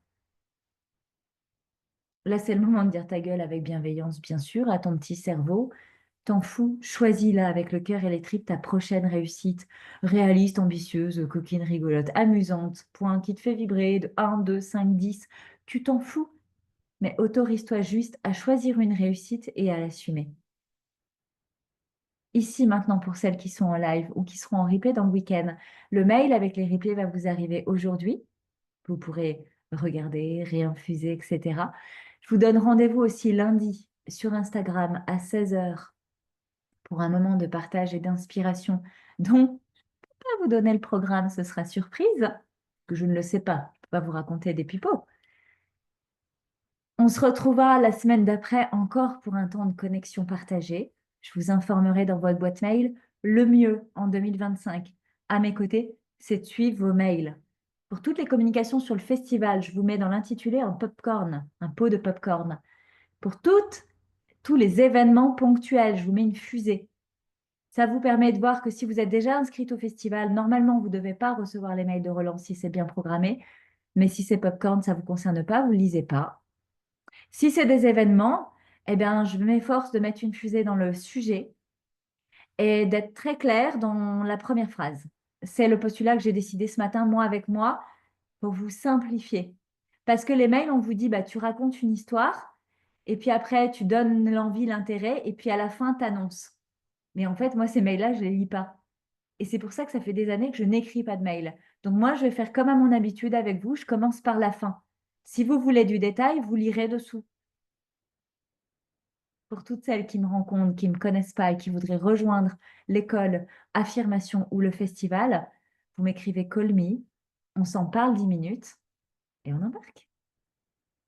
Là, c'est le moment de dire ta gueule avec bienveillance, bien sûr, à ton petit cerveau. T'en fous, choisis là avec le cœur et les tripes ta prochaine réussite. Réaliste, ambitieuse, coquine, rigolote, amusante, point qui te fait vibrer de 1, 2, 5, 10. Tu t'en fous, mais autorise-toi juste à choisir une réussite et à l'assumer. Ici, maintenant, pour celles qui sont en live ou qui seront en replay dans le week-end, le mail avec les replays va vous arriver aujourd'hui. Vous pourrez regarder, réinfuser, etc. Je vous donne rendez-vous aussi lundi sur Instagram à 16 heures pour un moment de partage et d'inspiration dont je ne peux pas vous donner le programme, ce sera surprise, que je ne le sais pas, je ne peux pas vous raconter des pipeaux. On se retrouvera la semaine d'après encore pour un temps de connexion partagée. Je vous informerai dans votre boîte mail. Le mieux en 2025, à mes côtés, c'est de suivre vos mails. Pour toutes les communications sur le festival, je vous mets dans l'intitulé un popcorn, un pot de popcorn. Pour tous les événements ponctuels, je vous mets une fusée. Ça vous permet de voir que si vous êtes déjà inscrit au festival, normalement, vous ne devez pas recevoir les mails de relance si c'est bien programmé. Mais si c'est popcorn, ça ne vous concerne pas, vous ne lisez pas. Si c'est des événements, eh bien, je m'efforce de mettre une fusée dans le sujet et d'être très clair dans la première phrase. C'est le postulat que j'ai décidé ce matin, moi avec moi, pour vous simplifier. Parce que les mails, on vous dit, bah, tu racontes une histoire, et puis après, tu donnes l'envie, l'intérêt, et puis à la fin, tu annonces. Mais en fait, moi, ces mails-là, je ne les lis pas. Et c'est pour ça que ça fait des années que je n'écris pas de mail. Donc moi, je vais faire comme à mon habitude avec vous, je commence par la fin. Si vous voulez du détail, vous lirez dessous. Pour toutes celles qui me rencontrent, qui ne me connaissent pas et qui voudraient rejoindre l'école, Affirmation ou le festival, vous m'écrivez Call me, on s'en parle 10 minutes et on embarque.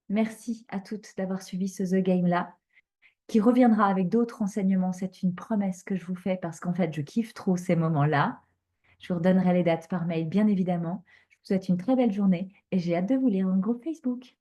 Merci à toutes d'avoir suivi ce The Game-là, qui reviendra avec d'autres enseignements. C'est une promesse que je vous fais parce qu'en fait, je kiffe trop ces moments-là. Je vous redonnerai les dates par mail, bien évidemment. Je vous souhaite une très belle journée et j'ai hâte de vous lire dans le groupe Facebook.